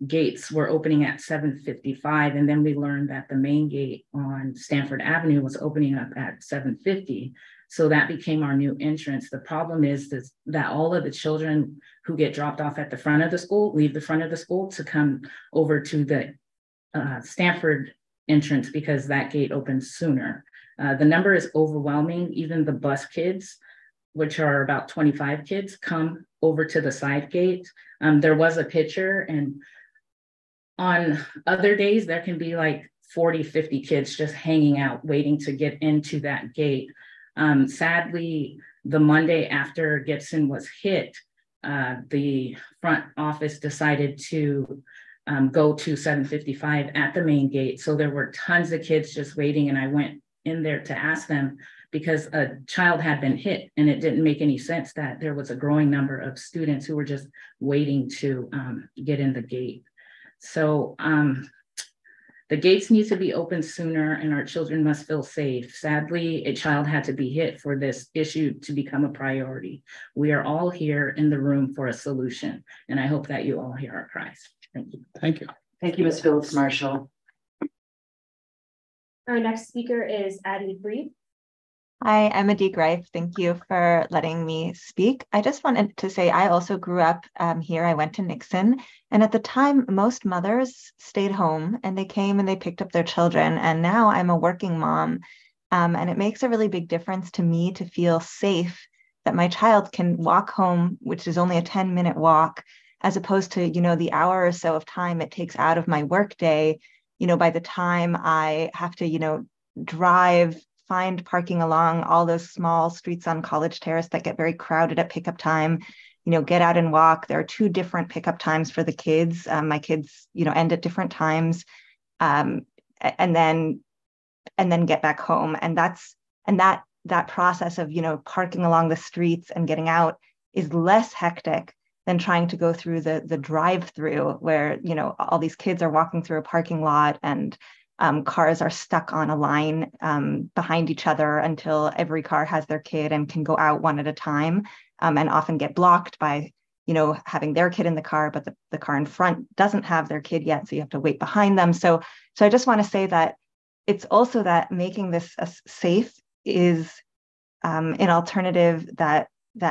gates were opening at 7:55, and then we learned that the main gate on Stanford Avenue was opening up at 7:50. So that became our new entrance. The problem is that all of the children who get dropped off at the front of the school leave the front of the school to come over to the Stanford entrance because that gate opens sooner. The number is overwhelming. Even the bus kids, which are about 25 kids, come over to the side gate. There was a picture, and on other days, there can be like 40, 50 kids just hanging out, waiting to get into that gate. Sadly, the Monday after Gibson was hit, the front office decided to go to 7:55 at the main gate. So there were tons of kids just waiting, and I went in there to ask them because a child had been hit, and it didn't make any sense that there was a growing number of students who were just waiting to get in the gate. So the gates need to be open sooner, and our children must feel safe. Sadly, a child had to be hit for this issue to become a priority. We are all here in the room for a solution, and I hope that you all hear our cries. Thank you. Thank you. Thank you, Ms. Phillips Marshall. Our next speaker is Audrey Smith. Hi, I'm Dee Greif. Thank you for letting me speak. I just wanted to say I also grew up here. I went to Nixon, and at the time, most mothers stayed home and they came and they picked up their children. And now I'm a working mom, and it makes a really big difference to me to feel safe that my child can walk home, which is only a 10-minute walk, as opposed to, you know, the hour or so of time it takes out of my workday. You know, by the time I have to, you know, drive, find parking along all those small streets on College Terrace that get very crowded at pickup time, you know, get out and walk. There are 2 different pickup times for the kids. My kids, you know, end at different times, and then get back home. And that process of, you know, parking along the streets and getting out is less hectic than trying to go through the drive-through where, you know, all these kids are walking through a parking lot and cars are stuck on a line behind each other until every car has their kid and can go out one at a time, and often get blocked by, you know, having their kid in the car, but the car in front doesn't have their kid yet, so you have to wait behind them. So I just want to say that it's also that making this safe is an alternative that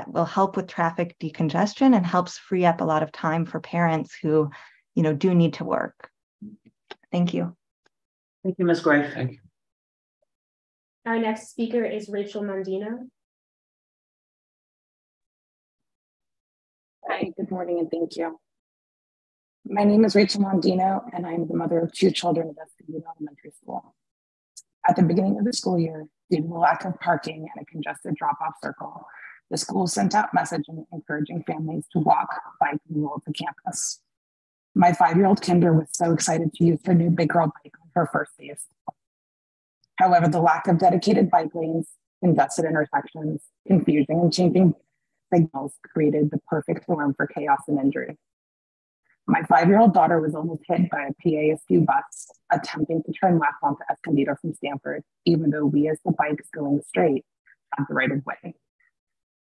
will help with traffic decongestion and helps free up a lot of time for parents who, you know, do need to work. Thank you. Thank you, Ms. Greif. Thank you. Our next speaker is Rachel Maldonado. Hi, good morning, and thank you. My name is Rachel Maldonado, and I'm the mother of 2 children at Escondido Elementary School. At the beginning of the school year, due to the lack of parking and a congested drop-off circle, the school sent out messaging encouraging families to walk, bike, and roll to campus. My 5-year-old Kinder was so excited to use her new Big Girl bike on her first day of school. However, the lack of dedicated bike lanes, congested intersections, confusion, and changing signals created the perfect storm for chaos and injury. My 5-year-old daughter was almost hit by a PASU bus attempting to turn left onto Escondido from Stanford, even though we as the bikes going straight had the right of way.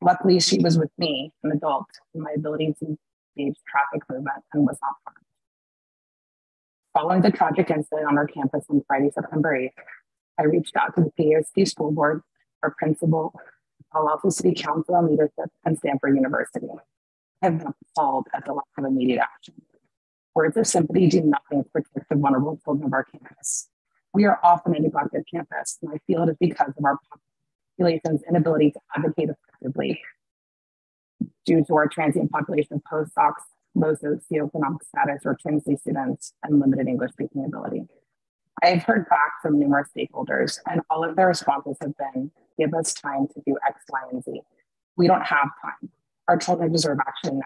Luckily, she was with me, an adult, and my ability to gauge traffic movement and was not harmed. Following the tragic incident on our campus on Friday, September 8th, I reached out to the PASD school board, our principal, Palo Alto City Council and leadership, and Stanford University. I have been appalled at the lack of immediate action. Words of sympathy do nothing to protect the vulnerable children of our campus. We are often a neglected campus, and I feel it is because of our population's inability to advocate effectively due to our transient population of postdocs, low socioeconomic status, or Trinity students, and limited English speaking ability. I have heard back from numerous stakeholders, and all of their responses have been, give us time to do X, Y, and Z. We don't have time. Our children deserve action now.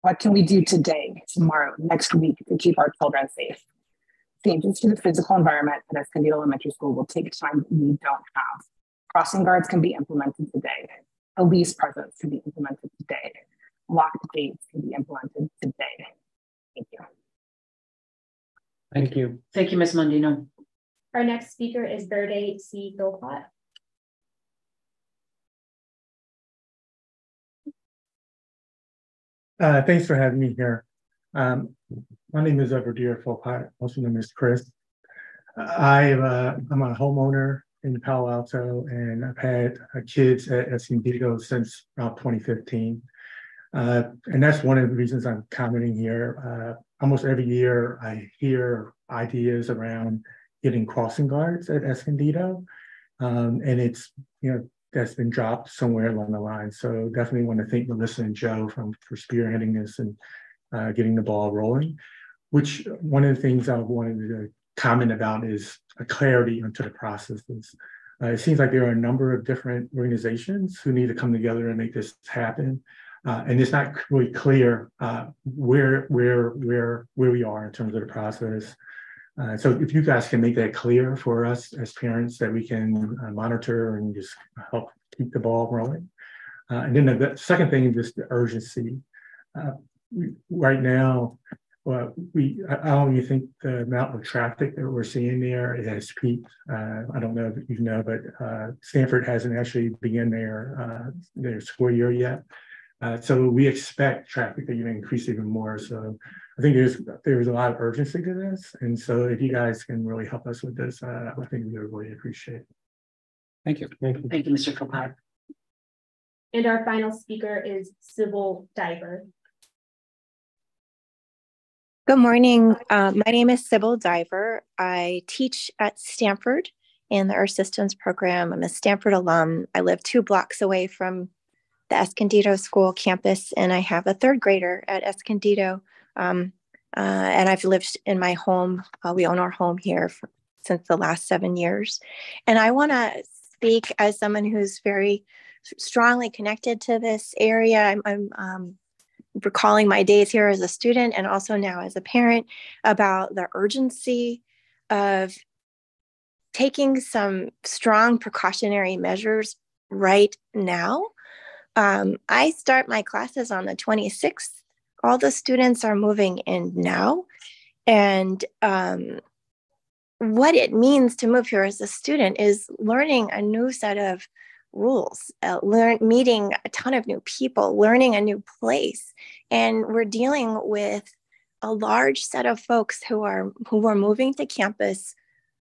What can we do today, tomorrow, next week to keep our children safe? Changes to the physical environment at Escondido Elementary School will take time that we don't have. Crossing guards can be implemented today. Police presence can be implemented today. Locked gates can be implemented today. Thank you. Thank you. Thank you, Ms. Mondino. Our next speaker is Verde C Golc. Thanks for having me here. My name is Verde C Golc, also known as Chris. I'm a homeowner in Palo Alto, and I've had kids at Escondido since about 2015. And that's one of the reasons I'm commenting here. Almost every year I hear ideas around getting crossing guards at Escondido. And it's, that's been dropped somewhere along the line. So definitely want to thank Melissa and Joe for spearheading this and getting the ball rolling, which one of the things I wanted to comment about is a clarity into the processes. It seems like there are a number of different organizations who need to come together and make this happen. And it's not really clear where we are in terms of the process. So if you guys can make that clear for us as parents, that we can monitor and just help keep the ball rolling. And then the second thing is just the urgency. Right now, I don't even think the amount of traffic that we're seeing there, it has peaked. I don't know if you know, but Stanford hasn't actually begun their school year yet. So we expect traffic to even increase even more. So I think there's a lot of urgency to this. And so if you guys can really help us with this, I think we would really appreciate it. Thank you. Thank you, Mr. Kopar. And our final speaker is Sybil Diver. Good morning. My name is Sybil Diver. I teach at Stanford in the Earth Systems program. I'm a Stanford alum. I live 2 blocks away from the Escondido School campus, and I have a 3rd grader at Escondido. And I've lived in my home. We own our home here since the last 7 years. And I want to speak as someone who's very strongly connected to this area. I'm recalling my days here as a student and also now as a parent about the urgency of taking some strong precautionary measures right now. I start my classes on the 26th. All the students are moving in now. And what it means to move here as a student is learning a new set of rules, meeting a ton of new people, learning a new place. And we're dealing with a large set of folks who are moving to campus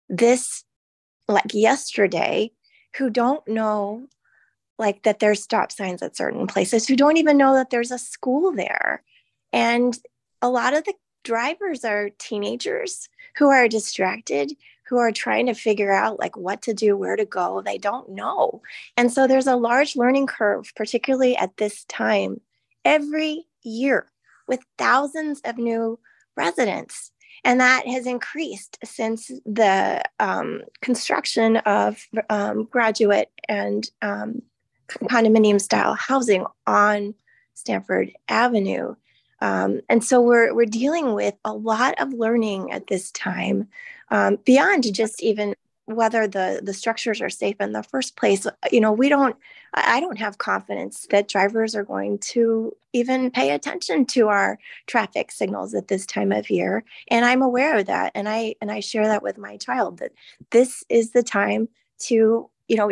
like yesterday, who don't know that there's stop signs at certain places, who don't even know that there's a school there. And a lot of the drivers are teenagers who are distracted, who are trying to figure out what to do, where to go. They don't know. And so there's a large learning curve, particularly at this time, every year with thousands of new residents. And that has increased since the construction of graduate and condominium style housing on Stanford Avenue. And so we're dealing with a lot of learning at this time, beyond just even whether the structures are safe in the first place. You know, I don't have confidence that drivers are going to even pay attention to our traffic signals at this time of year. And I'm aware of that. And I share that with my child, that this is the time to, you know,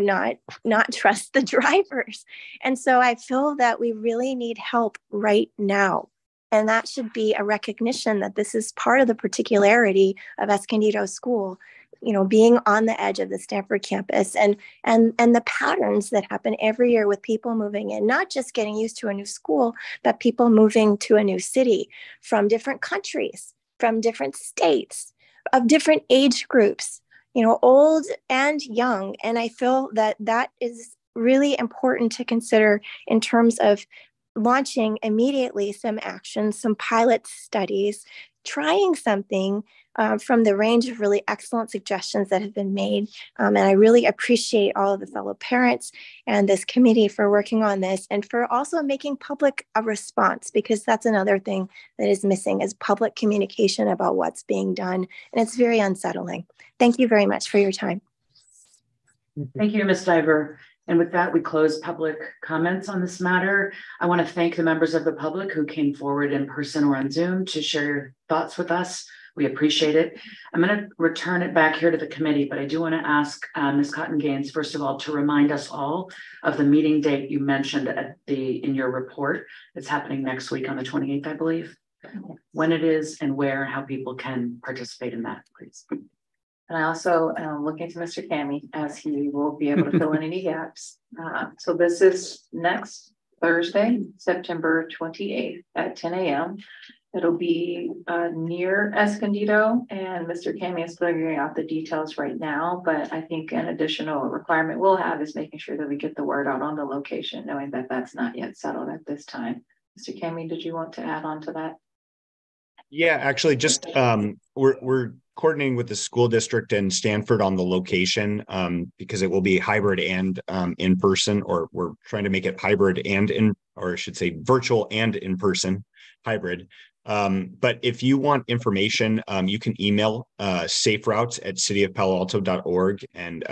not trust the drivers. And so I feel that we really need help right now. And that should be a recognition that this is part of the particularity of Escondido School, you know, being on the edge of the Stanford campus, and the patterns that happen every year with people moving in, not just getting used to a new school, but people moving to a new city from different countries, from different states, of different age groups, you know, old and young. And I feel that that is really important to consider in terms of launching immediately some actions, some pilot studies, trying something from the range of really excellent suggestions that have been made. And I really appreciate all of the fellow parents and this committee for working on this, and for also making public a response, because that's another thing that is missing, is public communication about what's being done. And it's very unsettling. Thank you very much for your time. Thank you, Ms. Diver. And with that, we close public comments on this matter. I want to thank the members of the public who came forward in person or on Zoom to share your thoughts with us. We appreciate it. I'm going to return it back here to the committee, but I do want to ask Ms. Cotton Gaines, first of all, to remind us all of the meeting date you mentioned in your report. It's happening next week on the 28th, I believe. When it is and where, how people can participate in that, please. And I also am looking to Mr. Cammey, as he will be able to fill in any gaps. So this is next Thursday, September 28th at 10 a.m. It'll be near Escondido, and Mr. Cammey is figuring out the details right now. But I think an additional requirement we'll have is making sure that we get the word out on the location, knowing that that's not yet settled at this time. Mr. Cammey, did you want to add on to that? Yeah, actually, just we're coordinating with the school district and Stanford on the location, because it will be hybrid and in person, or we're trying to make it hybrid and or I should say virtual and in person hybrid. But if you want information, you can email saferoutes@cityofpaloalto.org, and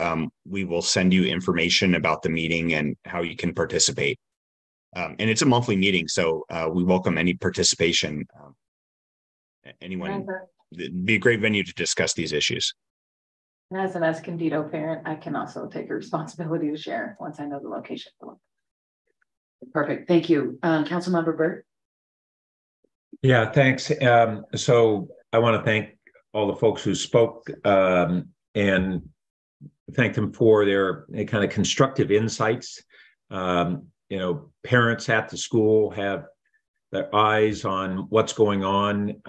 we will send you information about the meeting and how you can participate. And it's a monthly meeting, so we welcome any participation. Anyone, it'd be a great venue to discuss these issues. And as an Escondido parent, I can also take a responsibility to share once I know the location. Perfect. Thank you. Councilmember Burt. Yeah, thanks. So I want to thank all the folks who spoke and thank them for their kind of constructive insights. You know, parents at the school have their eyes on what's going on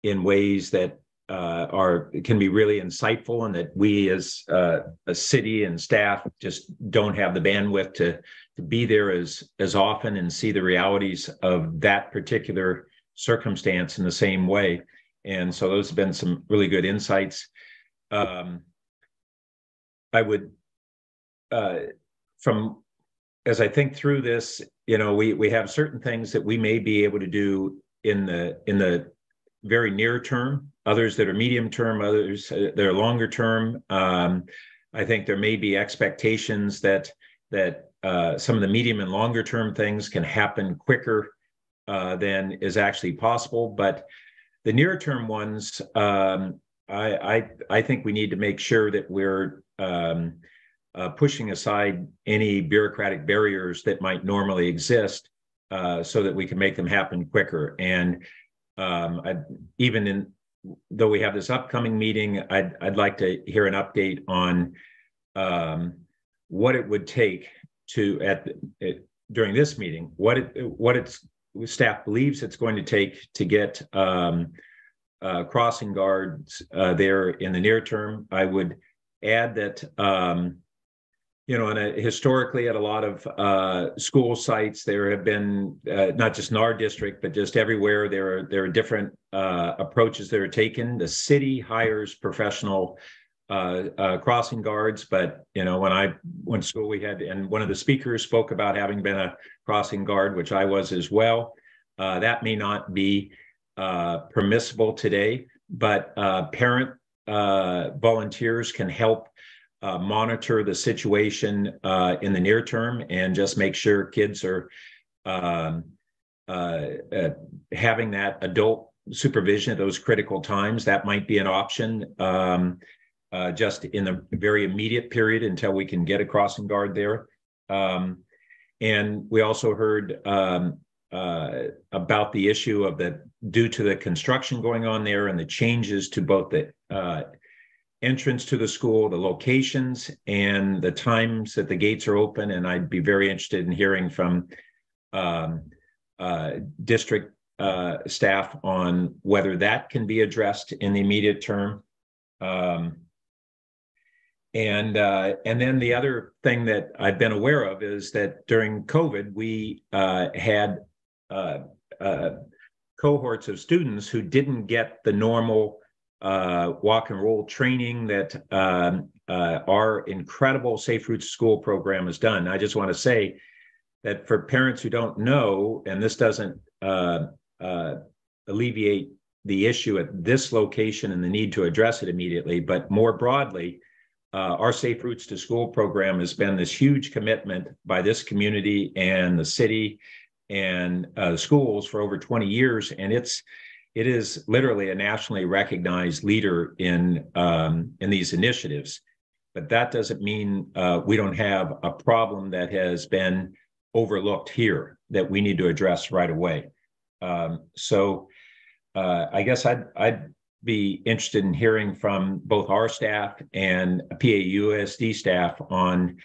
in ways that can be really insightful, and that we as a city and staff just don't have the bandwidth to be there as often and see the realities of that particular circumstance in the same way. And so those have been some really good insights. I would, as I think through this, you know, we have certain things that we may be able to do in the very near term, others that are medium term, others that are longer term. I think there may be expectations that some of the medium and longer term things can happen quicker than is actually possible. But the near term ones, I think we need to make sure that we're pushing aside any bureaucratic barriers that might normally exist, so that we can make them happen quicker. And though we have this upcoming meeting, I'd like to hear an update on what it would take during this meeting, what staff believes it's going to take to get crossing guards there in the near term. I would add that you know, historically at a lot of school sites, there have been, not just in our district, but just everywhere, there are different approaches that are taken. The city hires professional crossing guards, but, you know, when I went to school, we had, and one of the speakers spoke about having been a crossing guard, which I was as well. That may not be permissible today, but parent volunteers can help monitor the situation in the near term and just make sure kids are having that adult supervision at those critical times. That might be an option just in the very immediate period until we can get a crossing guard there. And we also heard about the issue of due to the construction going on there and the changes to both the entrance to the school, the locations, and the times that the gates are open. And I'd be very interested in hearing from district staff on whether that can be addressed in the immediate term. And then the other thing that I've been aware of is that during COVID, we had cohorts of students who didn't get the normal walk and roll training that our incredible Safe Routes to School program has done. I just want to say that for parents who don't know, and this doesn't alleviate the issue at this location and the need to address it immediately, but more broadly, our Safe Routes to School program has been this huge commitment by this community and the city and schools for over 20 years. And it is literally a nationally recognized leader in these initiatives. But that doesn't mean we don't have a problem that has been overlooked here that we need to address right away. So I guess I'd be interested in hearing from both our staff and PAUSD staff on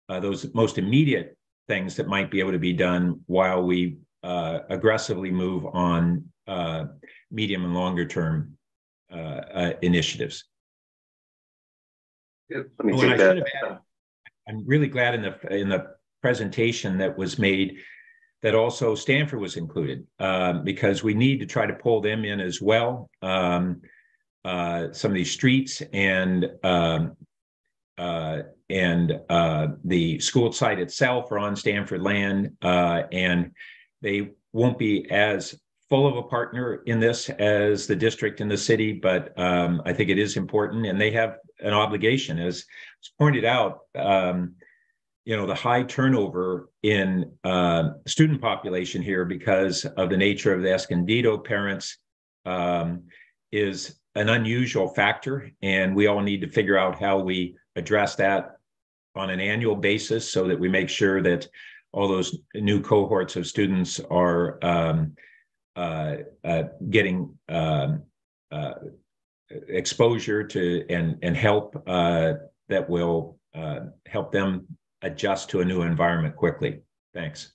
those most immediate things that might be able to be done while we aggressively move on medium and longer term initiatives. Let me take that. I'm really glad in the presentation that was made that also Stanford was included because we need to try to pull them in as well. Some of these streets and the school site itself are on Stanford land, and they won't be as full of a partner in this as the district and the city, but I think it is important, and they have an obligation, as was pointed out. The high turnover in student population here because of the nature of the Escondido parents is an unusual factor, and we all need to figure out how we address that on an annual basis so that we make sure that all those new cohorts of students are getting exposure to and help that will help them adjust to a new environment quickly. Thanks.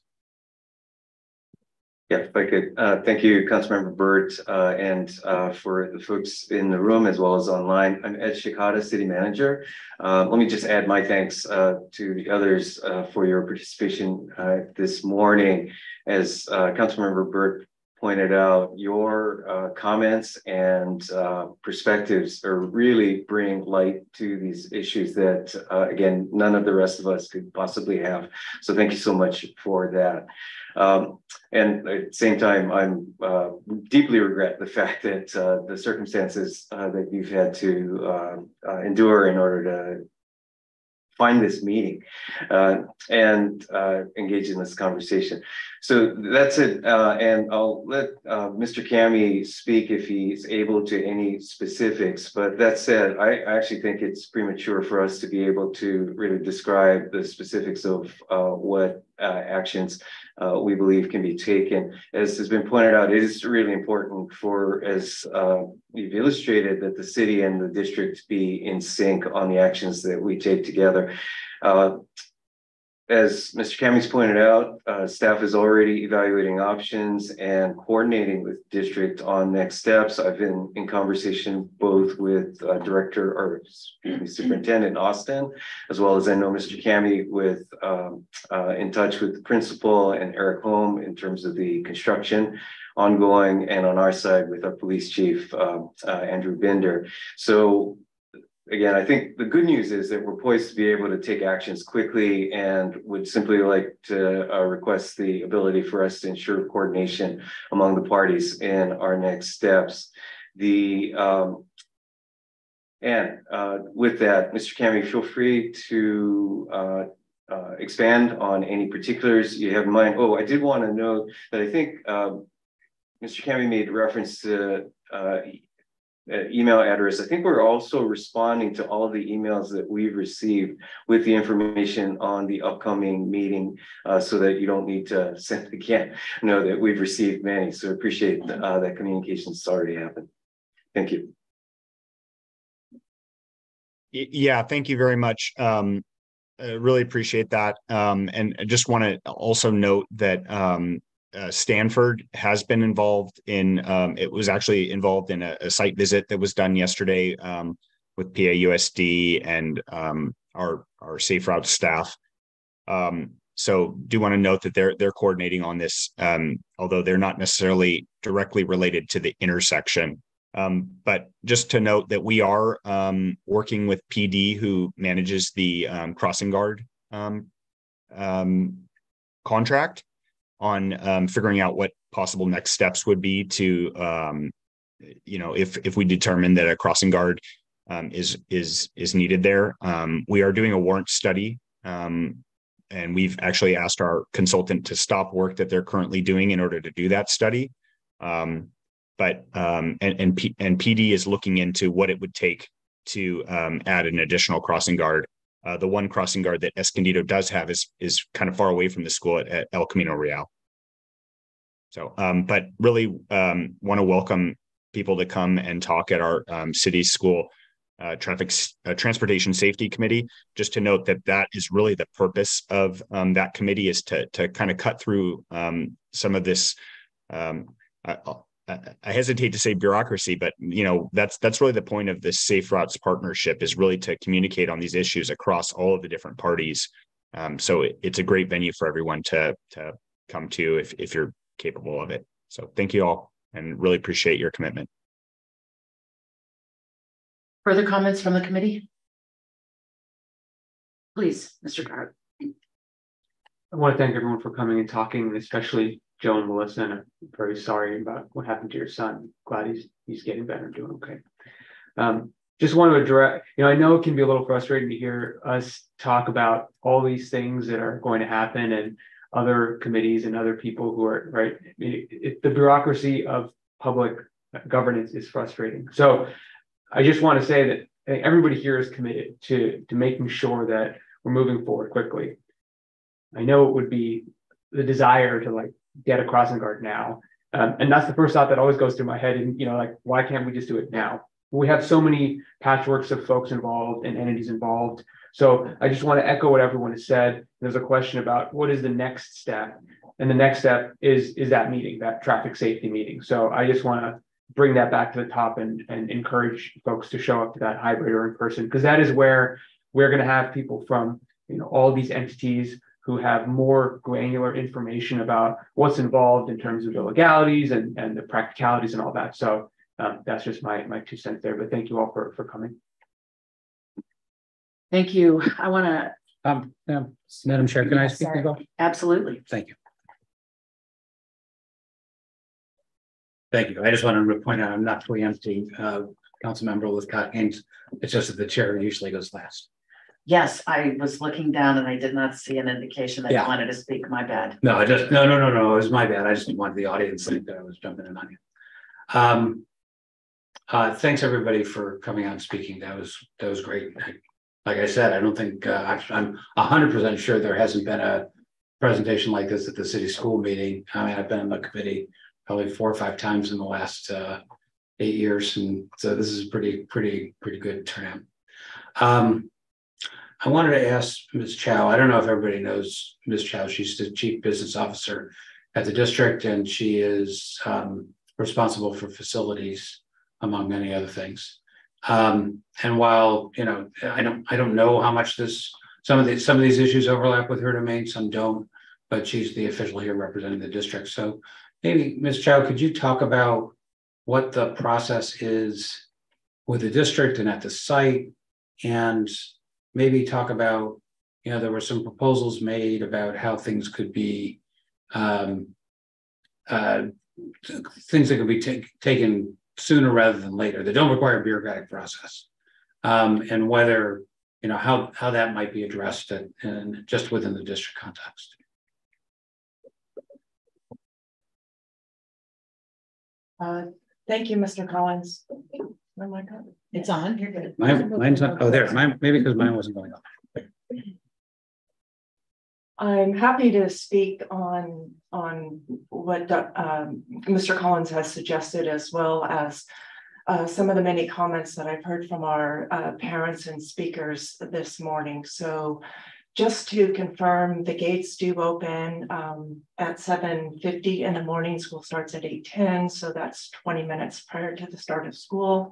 Yeah, if I could, thank you, Councilmember Burt, and for the folks in the room as well as online. I'm Ed Shikata, City Manager. Let me just add my thanks to the others for your participation this morning. As Councilmember Burt pointed out, your comments and perspectives are really bring light to these issues that, again, none of the rest of us could possibly have. So thank you so much for that. And at the same time, I'm deeply regret the fact that the circumstances that you've had to endure in order to find this meeting and engage in this conversation. So that's it. And I'll let Mr. Kami speak if he's able to any specifics. But that said, I actually think it's premature for us to be able to really describe the specifics of what actions we believe can be taken. As has been pointed out, it is really important for, as you've illustrated, that the city and the district be in sync on the actions that we take together. As Mr. Kami's pointed out, staff is already evaluating options and coordinating with district on next steps. I've been in conversation both with Superintendent Austin, as well as I know Mr. Kami with in touch with the principal and Eric Holm in terms of the construction ongoing, and on our side with our police chief, Andrew Binder. So again, I think the good news is that we're poised to be able to take actions quickly, and would simply like to request the ability for us to ensure coordination among the parties in our next steps. The And with that, Mr. Kami, feel free to expand on any particulars you have in mind. Oh, I did want to note that I think Mr. Kami made reference to email address. I think we're also responding to all of the emails that we've received with the information on the upcoming meeting, so that you don't need to send again. Know that we've received many, so appreciate that communication's already happened. Thank you. Yeah, thank you very much. I really appreciate that. And I just want to also note that Stanford has been involved in, it was actually involved in a site visit that was done yesterday with PAUSD and our Safe Routes staff. So do want to note that they're coordinating on this, although they're not necessarily directly related to the intersection. But just to note that we are working with PD, who manages the crossing guard contract, on figuring out what possible next steps would be to, if we determine that a crossing guard is needed there. We are doing a warrant study, and we've actually asked our consultant to stop work that they're currently doing in order to do that study. But PD is looking into what it would take to add an additional crossing guard. The one crossing guard that Escondido does have is kind of far away from the school at El Camino Real. So, but really want to welcome people to come and talk at our city school transportation safety committee. Just to note that is really the purpose of that committee, is to kind of cut through some of this. I hesitate to say bureaucracy, but that's really the point of this Safe Routes partnership, is really to communicate on these issues across all of the different parties. So it's a great venue for everyone to come to if you're capable of it. So thank you all, and really appreciate your commitment. Further comments from the committee? Please, Mr. Clerk. I want to thank everyone for coming and talking, especially Joe and Melissa, and I'm very sorry about what happened to your son. Glad he's getting better and doing okay. Just want to address, I know it can be a little frustrating to hear us talk about all these things that are going to happen, and other committees and other people who are, right? The bureaucracy of public governance is frustrating. So I just want to say that I think everybody here is committed to making sure that we're moving forward quickly. I know it would be the desire to get a crossing guard now. And that's the first thought that always goes through my head. And, why can't we just do it now? We have so many patchworks of folks involved and entities involved. So I just want to echo what everyone has said. There's a question about what is the next step? And the next step is that meeting, that traffic safety meeting. So I just want to bring that back to the top and encourage folks to show up to that hybrid or in person, because that is where we're going to have people from, all these entities who have more granular information about what's involved in terms of the legalities and the practicalities and all that. So that's just my 2 cents there, but thank you all for coming. Thank you. I want to. Madam Chair, can I speak? Absolutely. Thank you. Thank you. I just wanted to point out I'm not preempting council member Wolfcott Haynes. It's just that the chair usually goes last. Yes, I was looking down and I did not see an indication that you wanted to speak. My bad. No, no. It was my bad. I just didn't want the audience to think that I was jumping in on you. Thanks everybody for coming out and speaking. That was great. Like I said, I don't think I'm 100% sure there hasn't been a presentation like this at the city school meeting. I mean, I've been in the committee probably 4 or 5 times in the last 8 years, and so this is pretty good turnout. I wanted to ask Ms. Chow. I don't know if everybody knows Ms. Chow. She's the Chief Business Officer at the district, and she is responsible for facilities, among many other things. And while I don't know how much some of these issues overlap with her domain, some don't, but she's the official here representing the district. So maybe Ms. Chow, could you talk about what the process is with the district and at the site, and maybe talk about, there were some proposals made about how things could be, things that could be taken sooner rather than later, that don't require a bureaucratic process. and whether, how that might be addressed and just within the district context. Thank you, Mr. Collins. Oh my God. It's on. You're good. Mine's not. Oh, there. Maybe because mine wasn't going up. I'm happy to speak on what Mr. Collins has suggested, as well as some of the many comments that I've heard from our parents and speakers this morning. So just to confirm, the gates do open at 7:50 in the morning. School starts at 8:10, so that's 20 minutes prior to the start of school.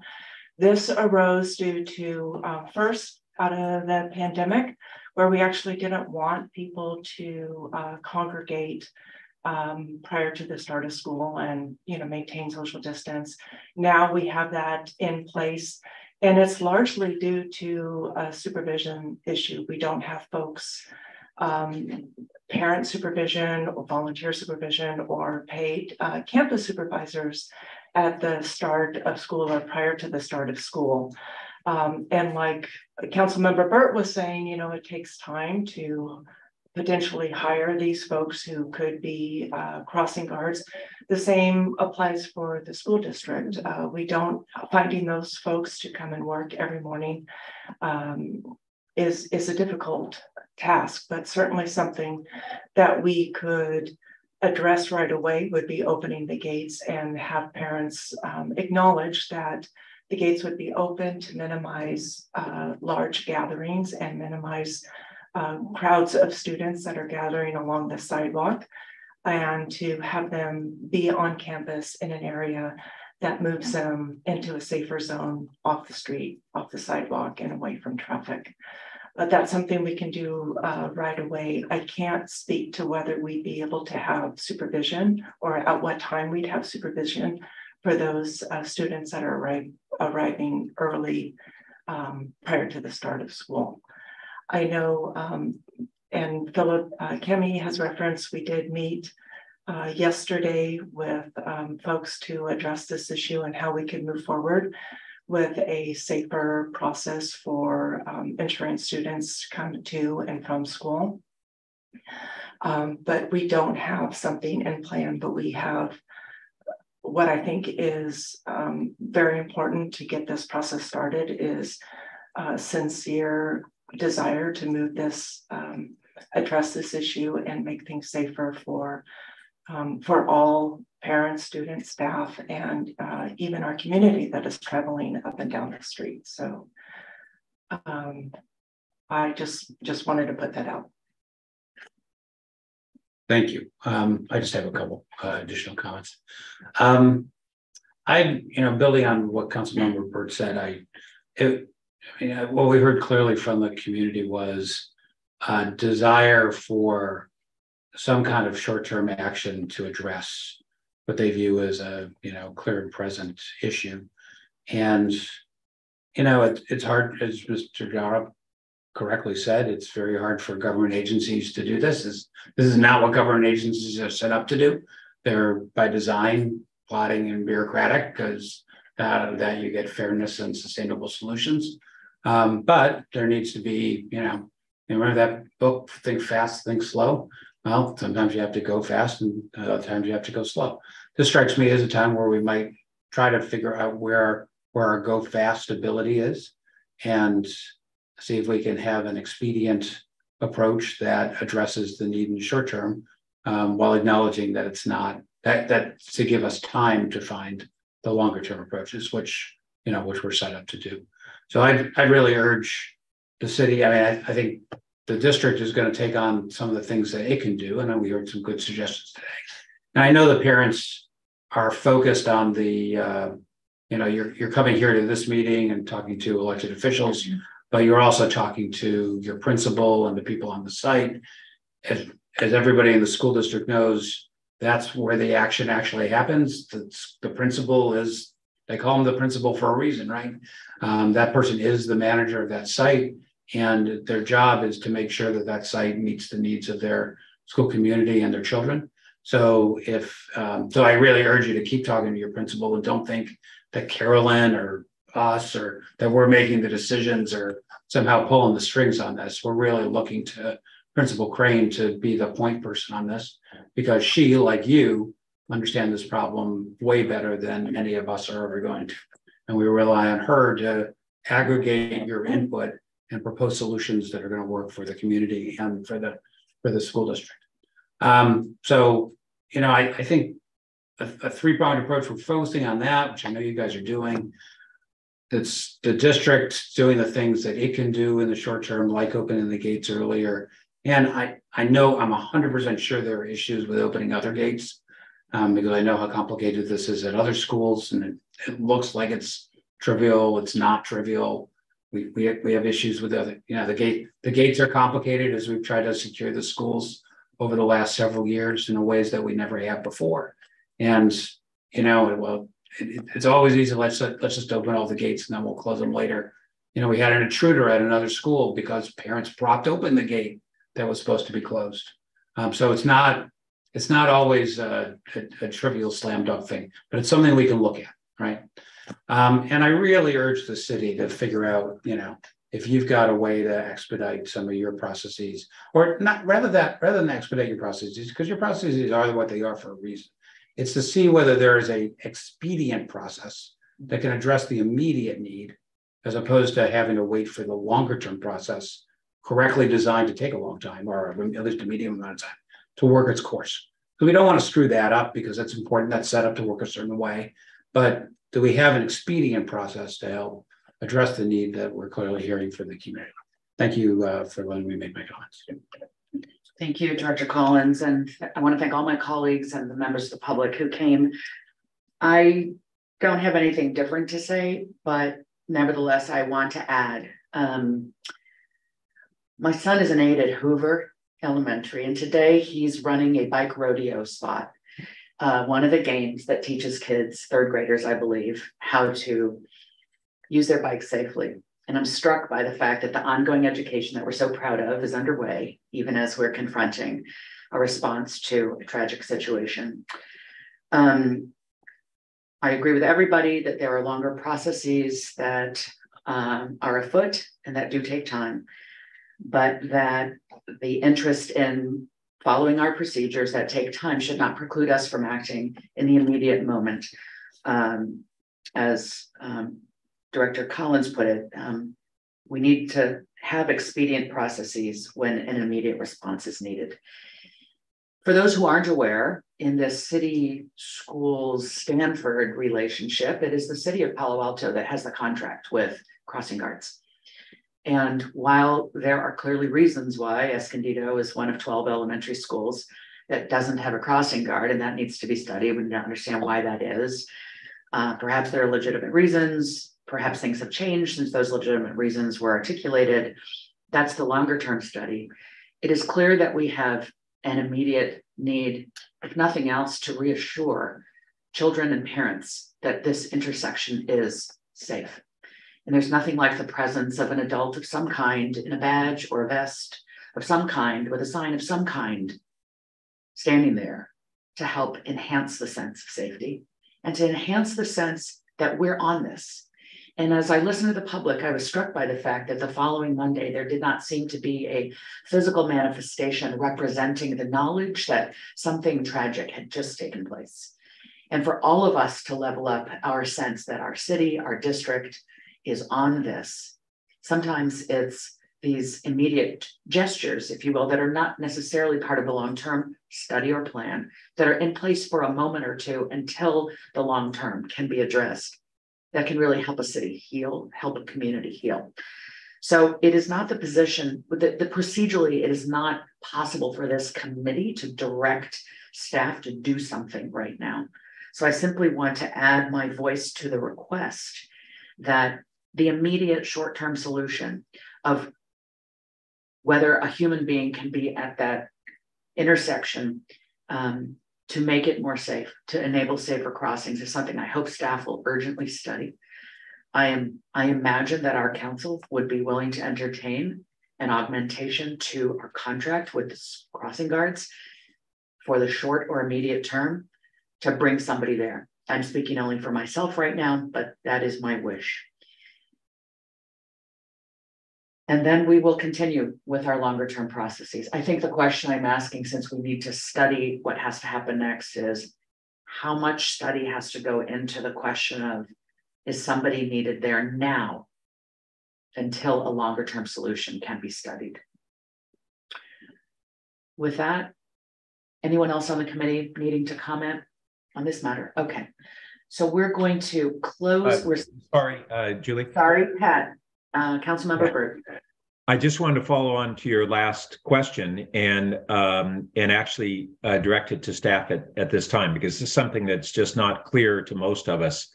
This arose due to first, out of the pandemic, where we actually didn't want people to congregate prior to the start of school and maintain social distance. Now we have that in place, and it's largely due to a supervision issue. We don't have folks, parent supervision or volunteer supervision or paid campus supervisors at the start of school or prior to the start of school. And like Councilmember Burt was saying, it takes time to potentially hire these folks who could be crossing guards. The same applies for the school district. Finding those folks to come and work every morning is a difficult task, but certainly something that we could address right away would be opening the gates and have parents acknowledge that the gates would be open to minimize large gatherings and minimize crowds of students that are gathering along the sidewalk, and to have them be on campus in an area that moves them into a safer zone off the street, off the sidewalk, and away from traffic. But that's something we can do right away. I can't speak to whether we'd be able to have supervision or at what time we'd have supervision for those students that are arriving early prior to the start of school. I know, and Philip Kemi has referenced, we did meet yesterday with folks to address this issue and how we could move forward with a safer process for ensuring students come to and from school. But we don't have something in plan, but we have what I think is very important to get this process started is a sincere desire to move this, address this issue and make things safer for all parents, students, staff, and even our community that is traveling up and down the street. So I just wanted to put that out. Thank you. I just have a couple additional comments. Building on what Councilmember Burt said, what we heard clearly from the community was a desire for some kind of short-term action to address what they view as a clear and present issue. And it's hard, as Mr. Jara correctly said, it's very hard for government agencies to do this. This is not what government agencies are set up to do. They're by design plotting and bureaucratic, because out of that you get fairness and sustainable solutions. But there needs to be, remember that book, Think Fast, Think Slow? Well, sometimes you have to go fast and other times you have to go slow. This strikes me as a time where we might try to figure out where our go fast ability is and see if we can have an expedient approach that addresses the need in the short term, while acknowledging that it's not, that to give us time to find the longer term approaches, which we're set up to do. So I'd really urge the city. I think the district is going to take on some of the things that it can do, and we heard some good suggestions today. Now I know the parents are focused on the, you're coming here to this meeting and talking to elected officials, but you're also talking to your principal and the people on the site. As everybody in the school district knows, that's where the action actually happens. The principal is, they call him the principal for a reason, right? That person is the manager of that site, and their job is to make sure that that site meets the needs of their school community and their children. So so I really urge you to keep talking to your principal, and don't think that Carolyn or us or that we're making the decisions or somehow pulling the strings on this. We're really looking to Principal Crane to be the point person on this, because she, like you, understand this problem way better than any of us are ever going to. And we rely on her to aggregate your input and propose solutions that are going to work for the community and for the school district. So, you know, I think a three-pronged approach, we're focusing on that, which I know you guys are doing. It's the district doing the things that it can do in the short term, like opening the gates earlier. And I know I'm 100% sure there are issues with opening other gates, because I know how complicated this is at other schools, and it looks like it's trivial. It's not trivial. We have issues with other, you know, the gates are complicated as we've tried to secure the schools over the last several years in ways that we never have before. And, you know, well, it's always easy. Let's just open all the gates and then we'll close them later. You know, we had an intruder at another school because parents propped open the gate that was supposed to be closed. So it's not always a trivial slam dunk thing, but it's something we can look at, right? And I really urge the city to figure out, you know, if you've got a way to expedite some of your processes, or not, rather than expedite your processes, because your processes are what they are for a reason. It's to see whether there is a expedient process that can address the immediate need, as opposed to having to wait for the longer term process, correctly designed to take a long time, or at least a medium amount of time, to work its course. So we don't want to screw that up, because it's important that's set up to work a certain way. But do we have an expedient process to help address the need that we're clearly hearing from the community? Thank you for letting me make my comments. Thank you, Director Collins. And I want to thank all my colleagues and the members of the public who came. I don't have anything different to say, but nevertheless, I want to add, my son is an aide at Hoover Elementary, and today he's running a bike rodeo spot. One of the games that teaches kids, third graders, I believe, how to use their bikes safely. And I'm struck by the fact that the ongoing education that we're so proud of is underway, even as we're confronting a response to a tragic situation. I agree with everybody that there are longer processes that are afoot and that do take time, but that the interest in following our procedures that take time should not preclude us from acting in the immediate moment. As Director Collins put it, we need to have expedient processes when an immediate response is needed. For those who aren't aware, in this city schools Stanford relationship, it is the city of Palo Alto that has the contract with crossing guards. And while there are clearly reasons why Escondido is one of 12 elementary schools that doesn't have a crossing guard, and that needs to be studied, we need to understand why that is. Perhaps there are legitimate reasons. Perhaps things have changed since those legitimate reasons were articulated. That's the longer term study. It is clear that we have an immediate need, if nothing else, to reassure children and parents that this intersection is safe. And there's nothing like the presence of an adult of some kind in a badge or a vest of some kind with a sign of some kind standing there to help enhance the sense of safety and to enhance the sense that we're on this. And as I listened to the public, I was struck by the fact that the following Monday, there did not seem to be a physical manifestation representing the knowledge that something tragic had just taken place. And for all of us to level up our sense that our city, our district is on this. Sometimes it's these immediate gestures, if you will, that are not necessarily part of the long-term study or plan, that are in place for a moment or two until the long-term can be addressed. That can really help a city heal, help a community heal. So it is not the position, procedurally, it is not possible for this committee to direct staff to do something right now. So I simply want to add my voice to the request that the immediate short-term solution of whether a human being can be at that intersection to make it more safe, to enable safer crossings is something I hope staff will urgently study. I imagine that our council would be willing to entertain an augmentation to our contract with the crossing guards for the short or immediate term to bring somebody there. I'm speaking only for myself right now, but that is my wish. And then we will continue with our longer term processes. I think the question I'm asking, since we need to study what has to happen next, is how much study has to go into the question of, is somebody needed there now until a longer term solution can be studied? With that, anyone else on the committee needing to comment on this matter? Okay, so we're going to close. Sorry, Julie. Sorry, Pat. Councilmember Byrd. I just wanted to follow on to your last question and actually direct it to staff at this time, because this is something that's just not clear to most of us.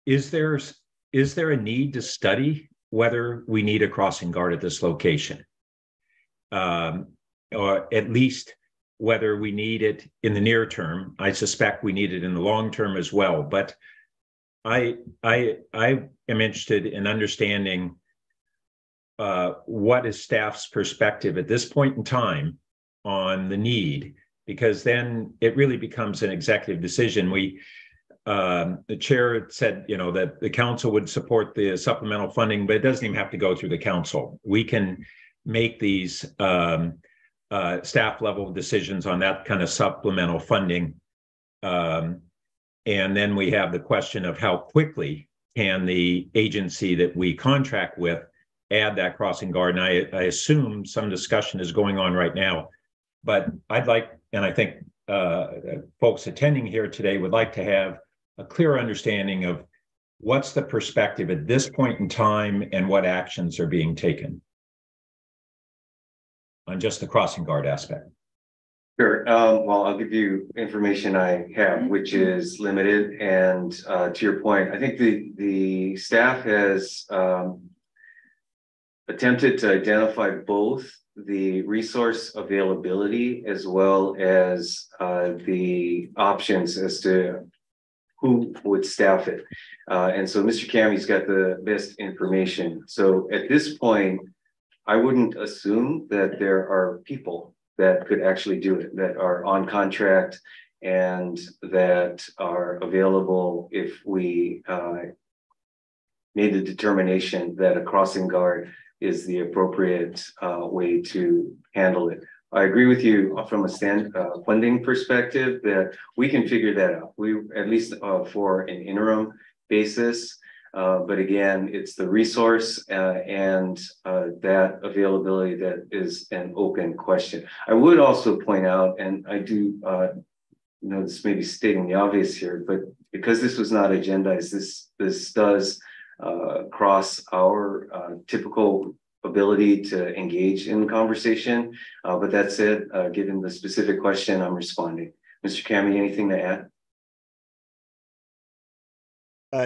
Is there a need to study whether we need a crossing guard at this location? Or at least whether we need it in the near term. I suspect we need it in the long term as well. But I am interested in understanding what is staff's perspective at this point in time on the need, because then it really becomes an executive decision. The chair said, that the council would support the supplemental funding, but it doesn't even have to go through the council. We can make these staff level decisions on that kind of supplemental funding. And then we have the question of how quickly can the agency that we contract with add that crossing guard. And I assume some discussion is going on right now, but I'd like, and I think folks attending here today would like to have a clear understanding of what's the perspective at this point in time and what actions are being taken on just the crossing guard aspect. Sure. Well, I'll give you information I have, which is limited. And to your point, I think the staff has attempted to identify both the resource availability as well as the options as to who would staff it. And so Mr. Cammy's got the best information. So at this point, I wouldn't assume that there are people that could actually do it, that are on contract and that are available if we made the determination that a crossing guard is the appropriate way to handle it. I agree with you from a funding perspective that we can figure that out. We at least for an interim basis. But again, it's the resource and that availability that is an open question. I would also point out, and I do know this may be stating the obvious here, but because this was not agendized, this does cross our typical ability to engage in conversation. But that said, given the specific question, I'm responding. Mr. Cammy, anything to add?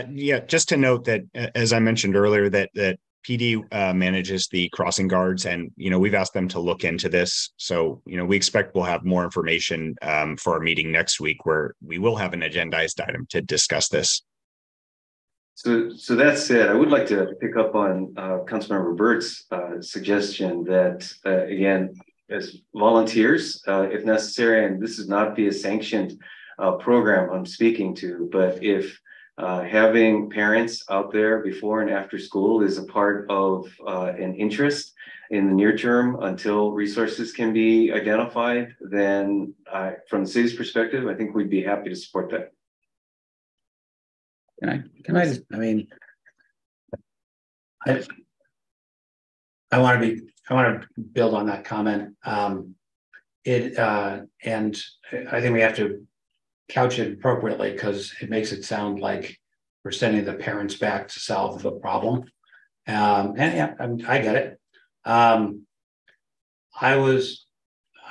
Yeah, just to note that, as I mentioned earlier, that PD manages the crossing guards, and we've asked them to look into this. So we expect we'll have more information for our meeting next week, where we will have an agendized item to discuss this. So that said, I would like to pick up on Councilmember Byrd's suggestion that again, as volunteers, if necessary, and this is not be a sanctioned program I'm speaking to, but if having parents out there before and after school is a part of an interest in the near term until resources can be identified, then from the city's perspective, I think we'd be happy to support that. I want to build on that comment. And I think we have to couch it appropriately, because it makes it sound like we're sending the parents back to solve the problem. And yeah, I get it. I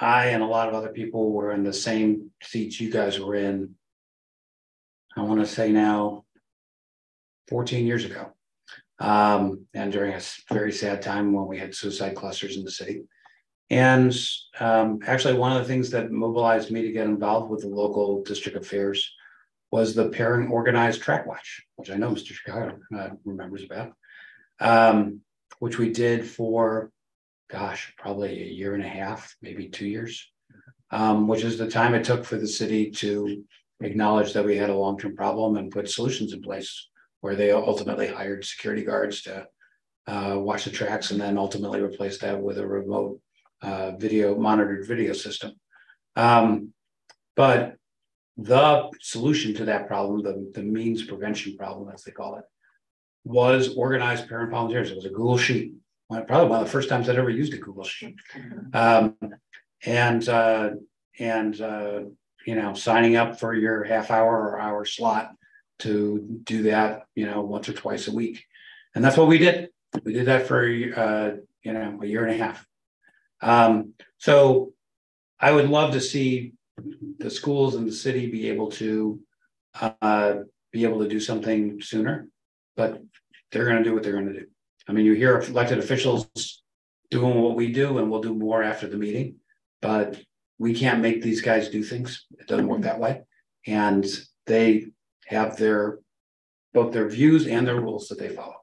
and a lot of other people were in the same seats you guys were in, I want to say now 14 years ago. And during a very sad time when we had suicide clusters in the city. And actually, one of the things that mobilized me to get involved with the local district affairs was the parent organized track watch, which I know Mr. Chicago remembers about, which we did for, gosh, probably a year and a half, maybe 2 years, which is the time it took for the city to acknowledge that we had a long-term problem and put solutions in place, where they ultimately hired security guards to watch the tracks, and then ultimately replace that with a remote monitored video system. But the solution to that problem, the means prevention problem, as they call it, was organized parent volunteers. It was a Google Sheet. Probably one of the first times I'd ever used a Google Sheet. You know, signing up for your half-hour or hour slot to do that, you know, once or twice a week. And that's what we did. We did that for, you know, a year and a half. So I would love to see the schools and the city be able to do something sooner, but they're going to do what they're going to do. I mean, you hear elected officials doing what we do, and we'll do more after the meeting, but we can't make these guys do things. It doesn't work that way. And they have both their views and their rules that they follow.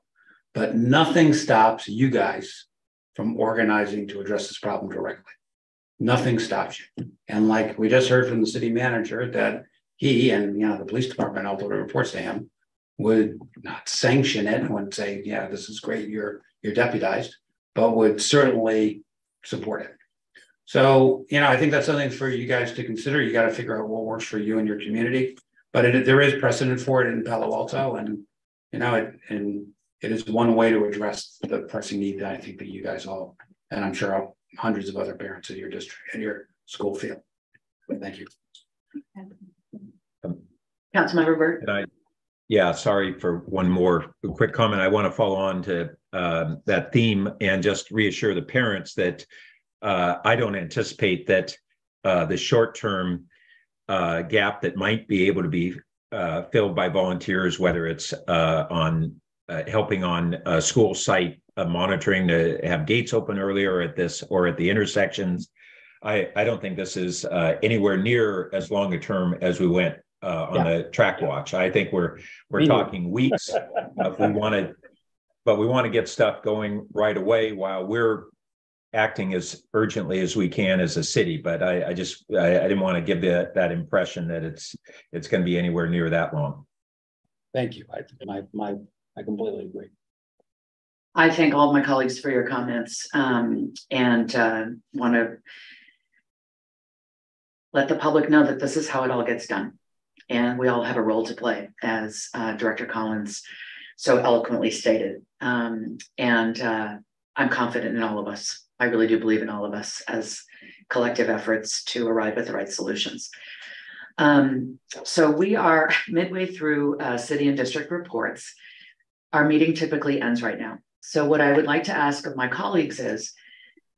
But nothing stops you guys from organizing to address this problem directly. Nothing stops you. And like we just heard from the city manager, that he and, you know, the police department, although it reports to him, would not sanction it and would say, yeah, this is great, you're deputized, but would certainly support it. So, you know, I think that's something for you guys to consider. You got to figure out what works for you and your community, but there is precedent for it in Palo Alto, and, you know, it is one way to address the pressing need that I think that you guys all, and I'm sure hundreds of other parents in your district and your school feel. Thank you. Councilmember Burt. Yeah, sorry for one more quick comment. I want to follow on to that theme and just reassure the parents that I don't anticipate that the short-term gap that might be able to be filled by volunteers, whether it's on helping on a school site monitoring to have gates open earlier at this or at the intersections. I don't think this is anywhere near as long a term as we went on the track watch. I think we're talking weeks if we want to, but we want to get stuff going right away while we're acting as urgently as we can as a city. But I didn't want to give that impression that it's going to be anywhere near that long. Thank you. I completely agree. I thank all of my colleagues for your comments, and want to let the public know that this is how it all gets done. And we all have a role to play, as Director Collins so eloquently stated. I'm confident in all of us. I really do believe in all of us as collective efforts to arrive at the right solutions. So we are midway through city and district reports. Our meeting typically ends right now. So what I would like to ask of my colleagues is,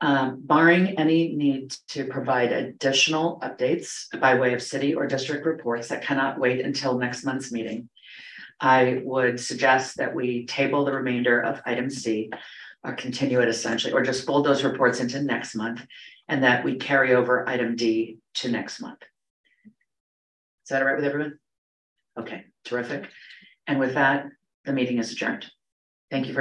barring any need to provide additional updates by way of city or district reports that cannot wait until next month's meeting, I would suggest that we table the remainder of item C, or continue it essentially, or just fold those reports into next month, and that we carry over item D to next month. Is that all right with everyone? Okay, terrific. And with that, the meeting is adjourned. Thank you for